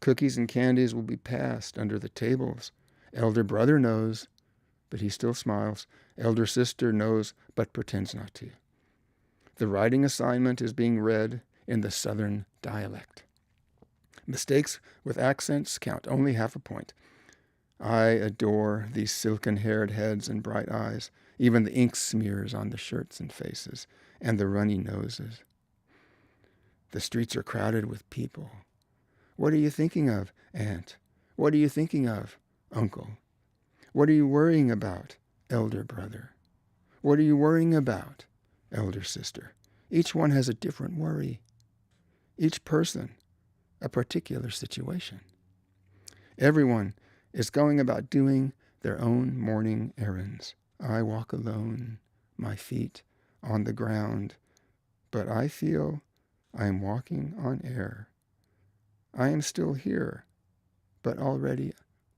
Cookies and candies will be passed under the tables. Elder brother knows, but he still smiles. Elder sister knows, but pretends not to. The writing assignment is being read in the southern dialect. Mistakes with accents count only half a point. I adore these silken-haired heads and bright eyes, even the ink smears on the shirts and faces, and the runny noses. The streets are crowded with people. What are you thinking of, Aunt? What are you thinking of, Uncle? What are you worrying about, elder brother? What are you worrying about, elder sister? Each one has a different worry. Each person, a particular situation. Everyone is going about doing their own morning errands. I walk alone, my feet on the ground, but I feel I am walking on air. I am still here, but already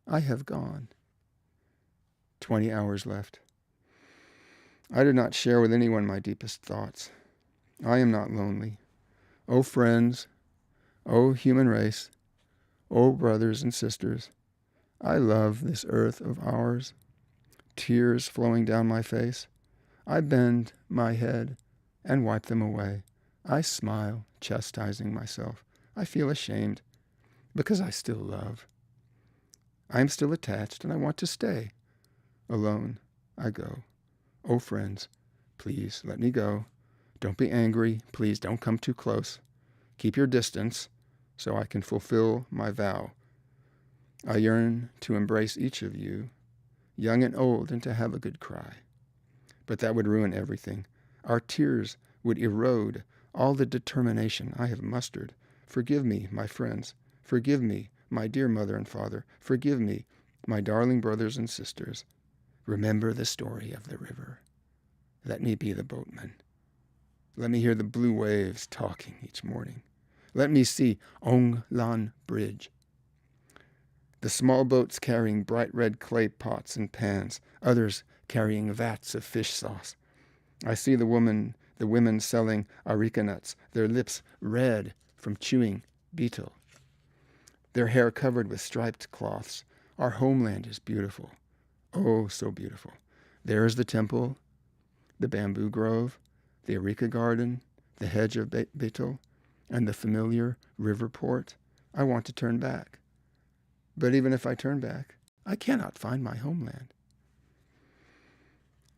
I have gone. 20 hours left. I did not share with anyone my deepest thoughts. I am not lonely. Oh, friends, oh, human race, oh, brothers and sisters, I love this earth of ours. Tears flowing down my face. I bend my head and wipe them away. I smile, chastising myself. I feel ashamed because I still love. I am still attached and I want to stay. Alone, I go. Oh, friends, please let me go. Don't be angry. Please don't come too close. Keep your distance so I can fulfill my vow. I yearn to embrace each of you, young and old, and to have a good cry. But that would ruin everything. Our tears would erode all the determination I have mustered. Forgive me, my friends. Forgive me, my dear mother and father. Forgive me, my darling brothers and sisters. Remember the story of the river. Let me be the boatman. Let me hear the blue waves talking each morning. Let me see Ong Lan Bridge. The small boats carrying bright red clay pots and pans, others carrying vats of fish sauce. I see the women selling areca nuts, their lips red from chewing betel, their hair covered with striped cloths. Our homeland is beautiful. Oh, so beautiful. There is the temple, the bamboo grove, the areca garden, the hedge of betel, and the familiar river port. I want to turn back. But even if I turn back, I cannot find my homeland.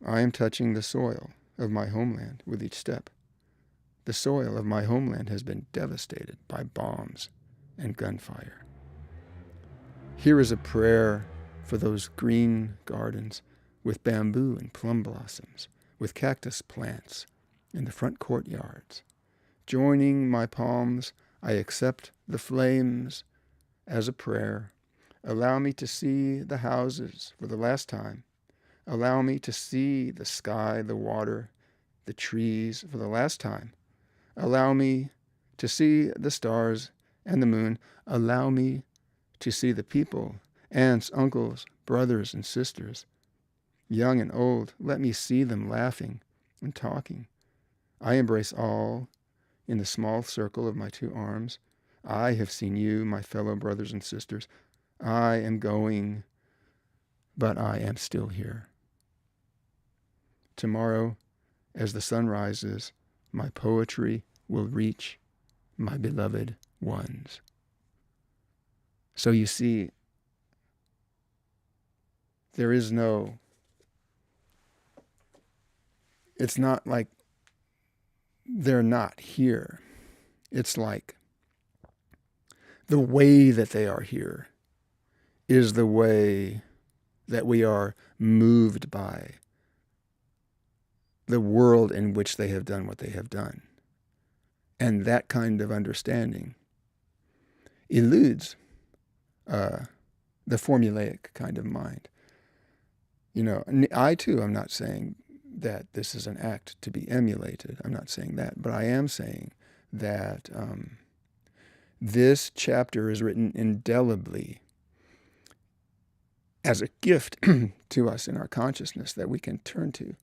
I am touching the soil of my homeland with each step. The soil of my homeland has been devastated by bombs and gunfire. Here is a prayer for those green gardens with bamboo and plum blossoms, with cactus plants in the front courtyards. Joining my palms, I accept the flames as a prayer. Allow me to see the houses for the last time. Allow me to see the sky, the water, the trees for the last time. Allow me to see the stars and the moon. Allow me to see the people, aunts, uncles, brothers and sisters, young and old. Let me see them laughing and talking. I embrace all in the small circle of my two arms. I have seen you, my fellow brothers and sisters. I am going, but I am still here. Tomorrow, as the sun rises, my poetry will reach my beloved ones. So you see, it's not like they're not here. It's like the way that they are here is the way that we are moved by the world in which they have done what they have done. And that kind of understanding eludes the formulaic kind of mind. I too am not saying that this is an act to be emulated. I'm not saying that. But I am saying that this chapter is written indelibly as a gift to us in our consciousness that we can turn to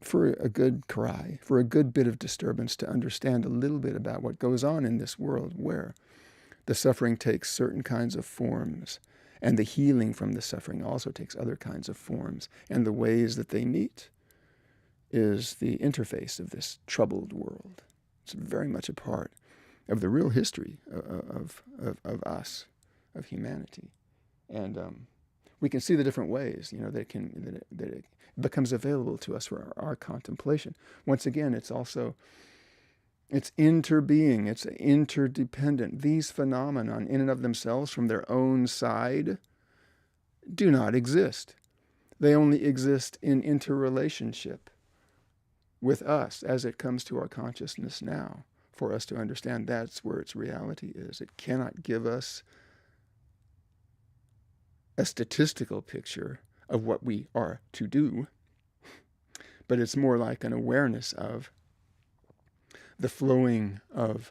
for a good cry, for a good bit of disturbance, to understand a little bit about what goes on in this world where the suffering takes certain kinds of forms, and the healing from the suffering also takes other kinds of forms, and the ways that they meet is the interface of this troubled world. It's very much a part of the real history of us, of humanity. And we can see the different ways, that it becomes available to us for our contemplation. Once again, it's interbeing, it's interdependent. These phenomena in and of themselves from their own side do not exist. They only exist in interrelationship with us as it comes to our consciousness now, for us to understand that's where its reality is. It cannot give us a statistical picture of what we are to do, but it's more like an awareness of the flowing of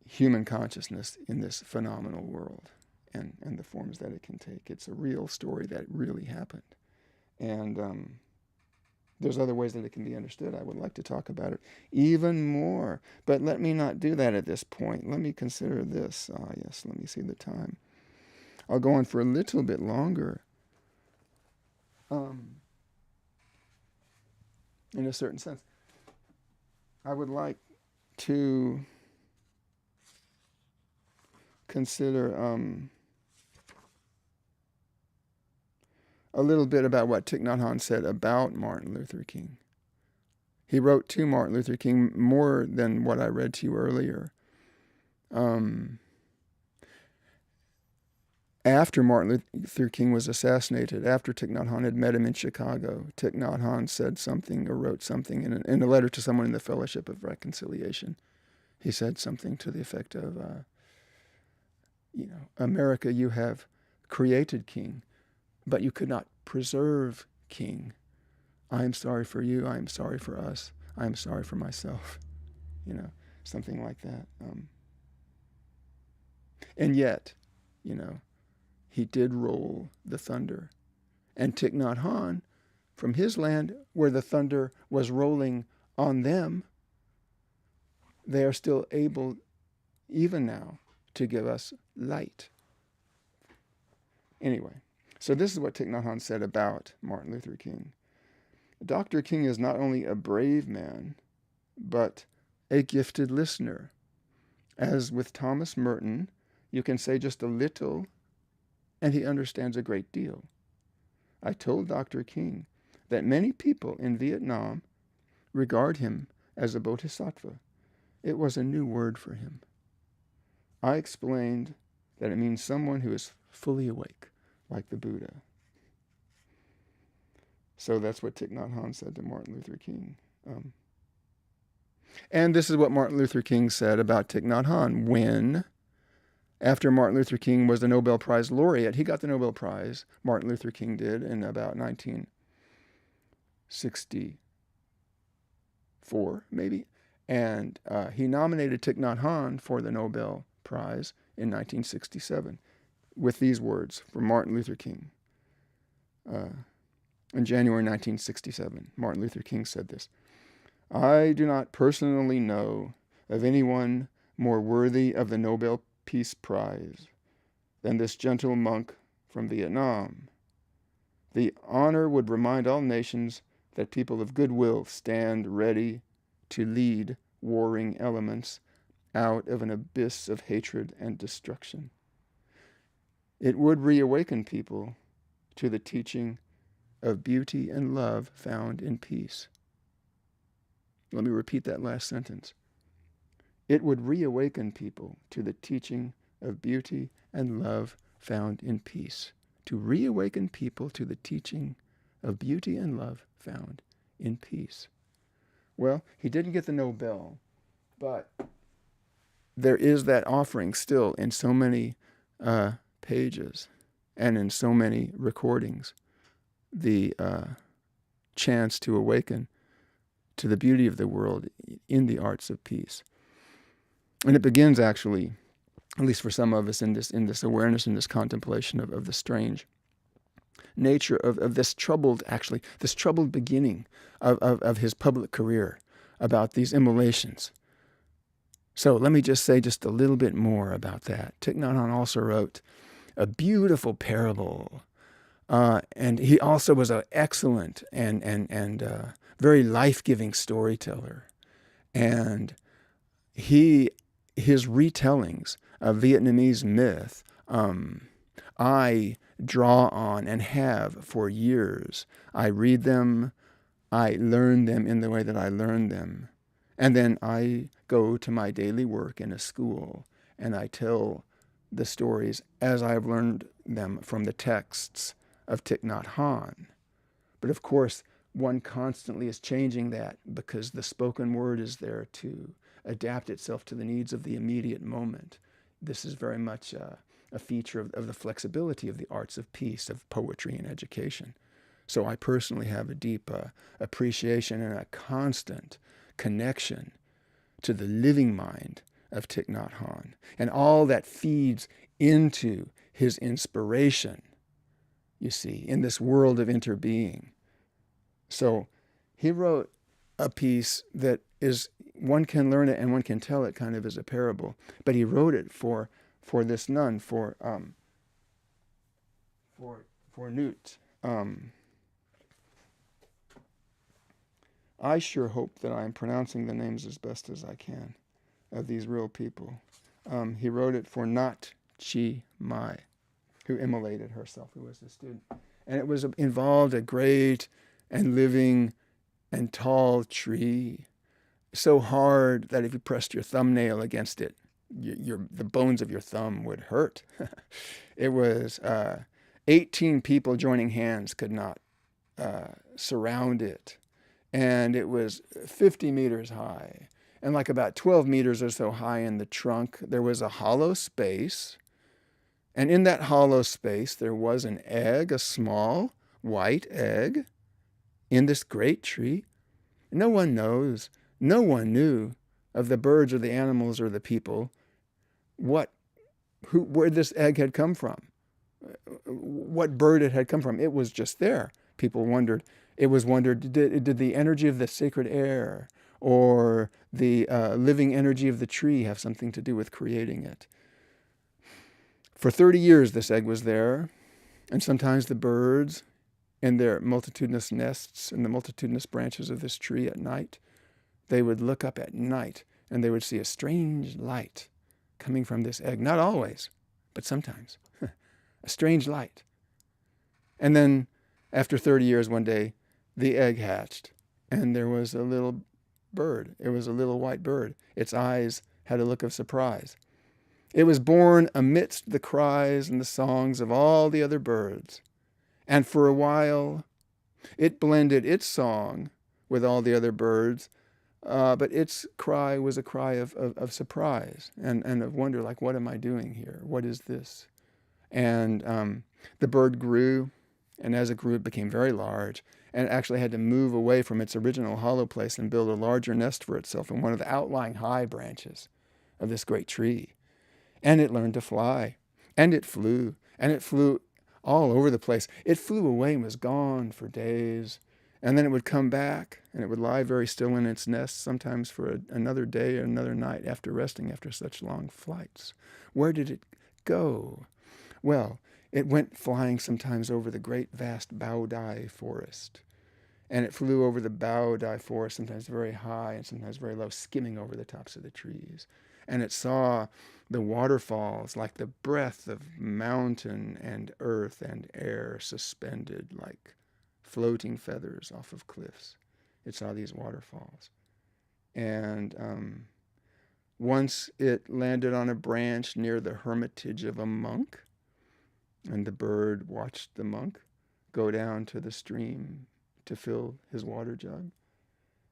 human consciousness in this phenomenal world and the forms that it can take. It's a real story that really happened. And there's other ways that it can be understood. I would like to talk about it even more, but let me not do that at this point. Let me consider this. Yes, let me see the time. I'll go on for a little bit longer. In a certain sense. I would like to consider a little bit about what Thich Nhat Hanh said about Martin Luther King. He wrote to Martin Luther King more than what I read to you earlier. After Martin Luther King was assassinated, after Thich Nhat Hanh had met him in Chicago, Thich Nhat Hanh said something or wrote something in a letter to someone in the Fellowship of Reconciliation. He said something to the effect of, America, you have created King, but you could not preserve, King. I am sorry for you. I am sorry for us. I am sorry for myself. Something like that. And yet, he did roll the thunder. And Thich Nhat Hanh, from his land where the thunder was rolling on them, they are still able, even now, to give us light. Anyway, so this is what Thich Nhat Hanh said about Martin Luther King. Dr. King is not only a brave man, but a gifted listener. As with Thomas Merton, you can say just a little, and he understands a great deal. I told Dr. King that many people in Vietnam regard him as a bodhisattva. It was a new word for him. I explained that it means someone who is fully awake, like the Buddha. So that's what Thich Nhat Hanh said to Martin Luther King. And this is what Martin Luther King said about Thich Nhat Hanh when, after Martin Luther King was the Nobel Prize laureate, he got the Nobel Prize, Martin Luther King did, in about 1964, maybe. And he nominated Thich Nhat Hanh for the Nobel Prize in 1967 with these words from Martin Luther King. In January 1967, Martin Luther King said this: I do not personally know of anyone more worthy of the Nobel Peace Prize than this gentle monk from Vietnam. The honor would remind all nations that people of goodwill stand ready to lead warring elements out of an abyss of hatred and destruction. It would reawaken people to the teaching of beauty and love found in peace. Let me repeat that last sentence. It would reawaken people to the teaching of beauty and love found in peace. To reawaken people to the teaching of beauty and love found in peace. Well, he didn't get the Nobel, but there is that offering still in so many pages and in so many recordings, the chance to awaken to the beauty of the world in the arts of peace. And it begins actually, at least for some of us, in this awareness, in this contemplation of the strange nature of this troubled beginning of his public career about these immolations. So let me just say just a little bit more about that. Thich Nhat Hanh also wrote a beautiful parable, and he also was an excellent and very life-giving storyteller. And his retellings of Vietnamese myth, I draw on and have for years. I read them, I learn them in the way that I learned them. And then I go to my daily work in a school and I tell the stories as I've learned them from the texts of Thich Nhat Hanh. But of course, one constantly is changing that because the spoken word is there to adapt itself to the needs of the immediate moment. This is very much a feature of the flexibility of the arts of peace, of poetry and education. So I personally have a deep appreciation and a constant connection to the living mind of Thich Nhat Hanh and all that feeds into his inspiration, you see, in this world of interbeing. So he wrote a piece that is, one can learn it and one can tell it kind of as a parable, but he wrote it for this nun, for Newt. I sure hope that I'm pronouncing the names as best as I can of these real people. He wrote it for Nhat Chi Mai, who immolated herself, who was a student. And it was involved a great and living and tall tree, so hard that if you pressed your thumbnail against it, the bones of your thumb would hurt. It was 18 people joining hands could not surround it. And it was 50 meters high. And like about 12 meters or so high in the trunk, there was a hollow space. And in that hollow space, there was an egg, a small white egg in this great tree. No one knows, no one knew of the birds or the animals or the people where this egg had come from, what bird it had come from. It was just there. People wondered. It was wondered, did the energy of the sacred air or the living energy of the tree have something to do with creating it? For 30 years, this egg was there, and sometimes the birds in their multitudinous nests in the multitudinous branches of this tree at night, they would look up at night and they would see a strange light coming from this egg. Not always, but sometimes. A strange light. And then after 30 years, one day, the egg hatched, and there was a little bird. It was a little white bird. Its eyes had a look of surprise. It was born amidst the cries and the songs of all the other birds. And for a while, it blended its song with all the other birds, but its cry was a cry of surprise and of wonder, like, what am I doing here? What is this? And the bird grew, and as it grew, it became very large, and it actually had to move away from its original hollow place and build a larger nest for itself in one of the outlying high branches of this great tree. And it learned to fly, and it flew all over the place. It flew away and was gone for days, and then it would come back, and it would lie very still in its nest, sometimes for another day or another night after resting after such long flights. Where did it go? Well, it went flying sometimes over the great vast Baodai forest, and it flew over the Baodai forest, sometimes very high and sometimes very low, skimming over the tops of the trees. And it saw the waterfalls like the breath of mountain and earth and air suspended like floating feathers off of cliffs. It saw these waterfalls. And once it landed on a branch near the hermitage of a monk, and the bird watched the monk go down to the stream to fill his water jug.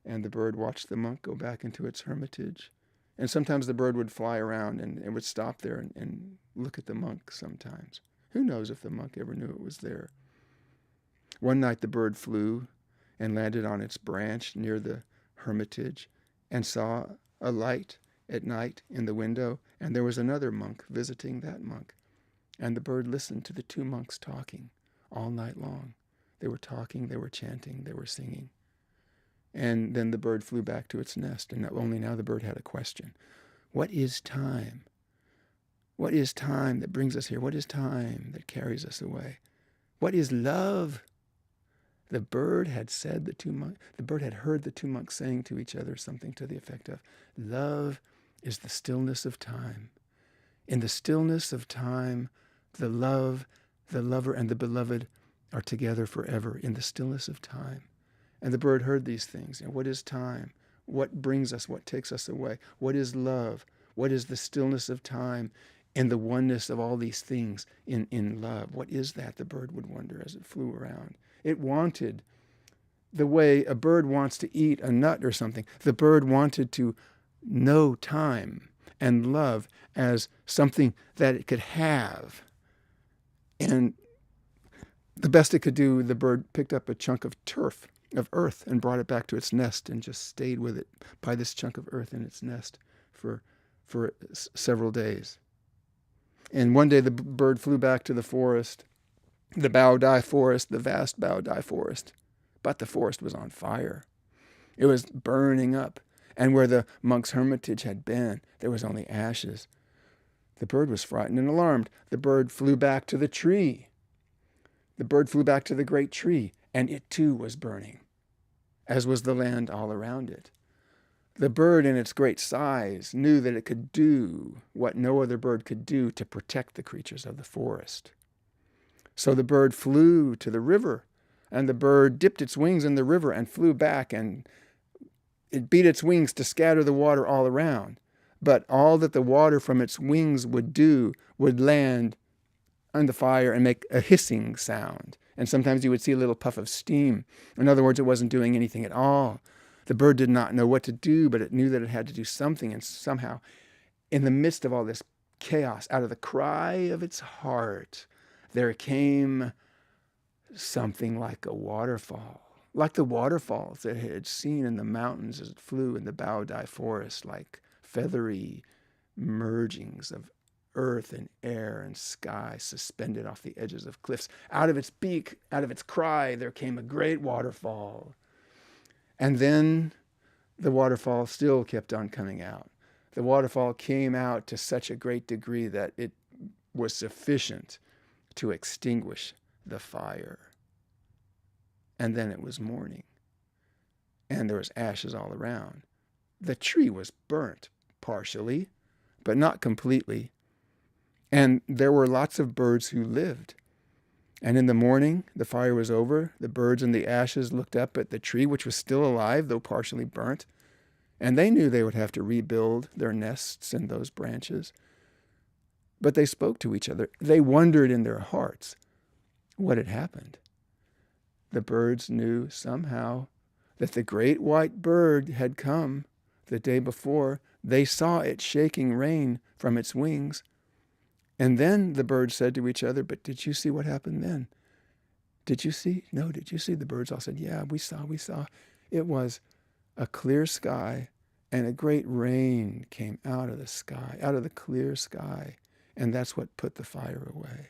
And the bird watched the monk go back into its hermitage. And sometimes the bird would fly around and it would stop there and look at the monk sometimes. Who knows if the monk ever knew it was there. One night the bird flew and landed on its branch near the hermitage and saw a light at night in the window, and there was another monk visiting that monk. And the bird listened to the two monks talking all night long. They were talking, they were chanting, they were singing. And then the bird flew back to its nest, and only now the bird had a question. What is time? What is time that brings us here? What is time that carries us away? What is love? The bird had heard the two monks saying to each other something to the effect of, love is the stillness of time. In the stillness of time, the love, the lover, and the beloved are together forever in the stillness of time. And the bird heard these things. What is time? What brings us? What takes us away? What is love? What is the stillness of time and the oneness of all these things in love? What is that? The bird would wonder as it flew around. It wanted, the way a bird wants to eat a nut or something, the bird wanted to know time and love as something that it could have. And the best it could do, the bird picked up a chunk of turf, of earth, and brought it back to its nest and just stayed with it by this chunk of earth in its nest for several days. And one day the bird flew back to the forest, the Baodai forest, the vast Baodai forest. But the forest was on fire. It was burning up. And where the monk's hermitage had been, there was only ashes. The bird was frightened and alarmed. The bird flew back to the tree. The bird flew back to the great tree, and it too was burning, as was the land all around it. The bird, in its great size, knew that it could do what no other bird could do to protect the creatures of the forest. So the bird flew to the river, and the bird dipped its wings in the river and flew back, and it beat its wings to scatter the water all around. But all that the water from its wings would do would land on the fire and make a hissing sound. And sometimes you would see a little puff of steam. In other words, it wasn't doing anything at all. The bird did not know what to do, but it knew that it had to do something. And somehow, in the midst of all this chaos, out of the cry of its heart, there came something like a waterfall, like the waterfalls that it had seen in the mountains as it flew in the Baodai forest, like feathery mergings of earth and air and sky suspended off the edges of cliffs. Out of its beak, out of its cry, there came a great waterfall. And then the waterfall still kept on coming out. The waterfall came out to such a great degree that it was sufficient to extinguish the fire. And then it was morning, and there was ashes all around. The tree was burnt partially, but not completely. And there were lots of birds who lived. And in the morning, the fire was over. The birds in the ashes looked up at the tree, which was still alive, though partially burnt. And they knew they would have to rebuild their nests in those branches. But they spoke to each other. They wondered in their hearts what had happened. The birds knew somehow that the great white bird had come the day before. They saw it shaking rain from its wings. And then the birds said to each other, but did you see what happened then? Did you see? No, did you see? The birds all said, yeah, we saw. It was a clear sky, and a great rain came out of the sky, out of the clear sky. And that's what put the fire away.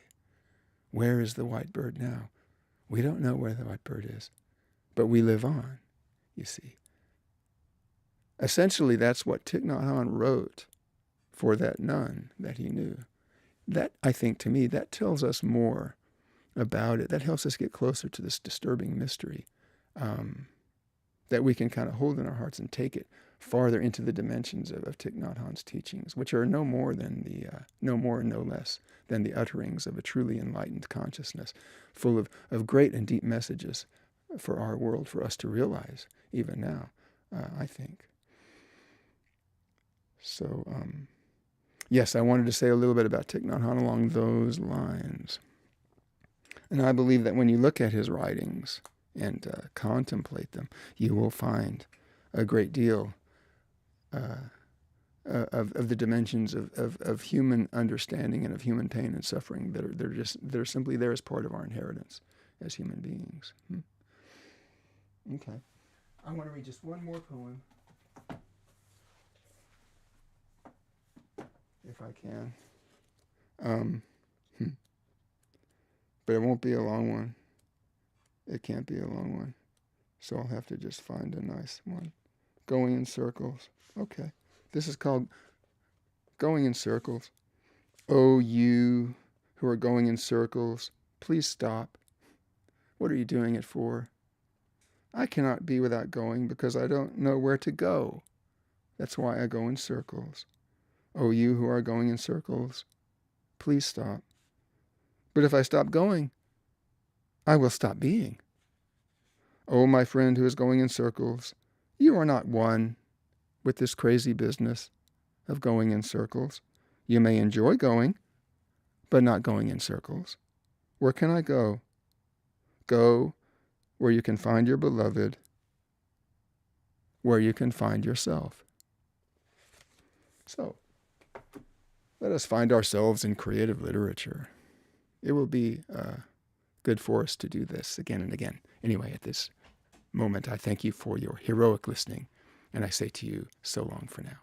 Where is the white bird now? We don't know where the white bird is, but we live on, you see. Essentially, that's what Thich Nhat Hanh wrote for that nun that he knew. That, I think, to me, that tells us more about it. That helps us get closer to this disturbing mystery that we can kind of hold in our hearts and take it farther into the dimensions of Thich Nhat Hanh's teachings, which are no more and no less than the utterings of a truly enlightened consciousness, full of great and deep messages for our world, for us to realize even now, I think. So, yes, I wanted to say a little bit about Thich Nhat Hanh along those lines. And I believe that when you look at his writings and contemplate them, you will find a great deal of the dimensions of human understanding and of human pain and suffering that are simply there as part of our inheritance as human beings. Okay. I want to read just one more poem, if I can. But it won't be a long one. It can't be a long one. So I'll have to just find a nice one. Going in Circles. Okay. This is called Going in Circles. Oh, you who are going in circles, please stop. What are you doing it for? I cannot be without going because I don't know where to go. That's why I go in circles. Oh, you who are going in circles, please stop. But if I stop going, I will stop being. Oh, my friend who is going in circles, you are not one with this crazy business of going in circles. You may enjoy going, but not going in circles. Where can I go? Go where you can find your beloved, where you can find yourself. So, let us find ourselves in creative literature. It will be good for us to do this again and again. Anyway, at this moment, I thank you for your heroic listening, and I say to you, so long for now.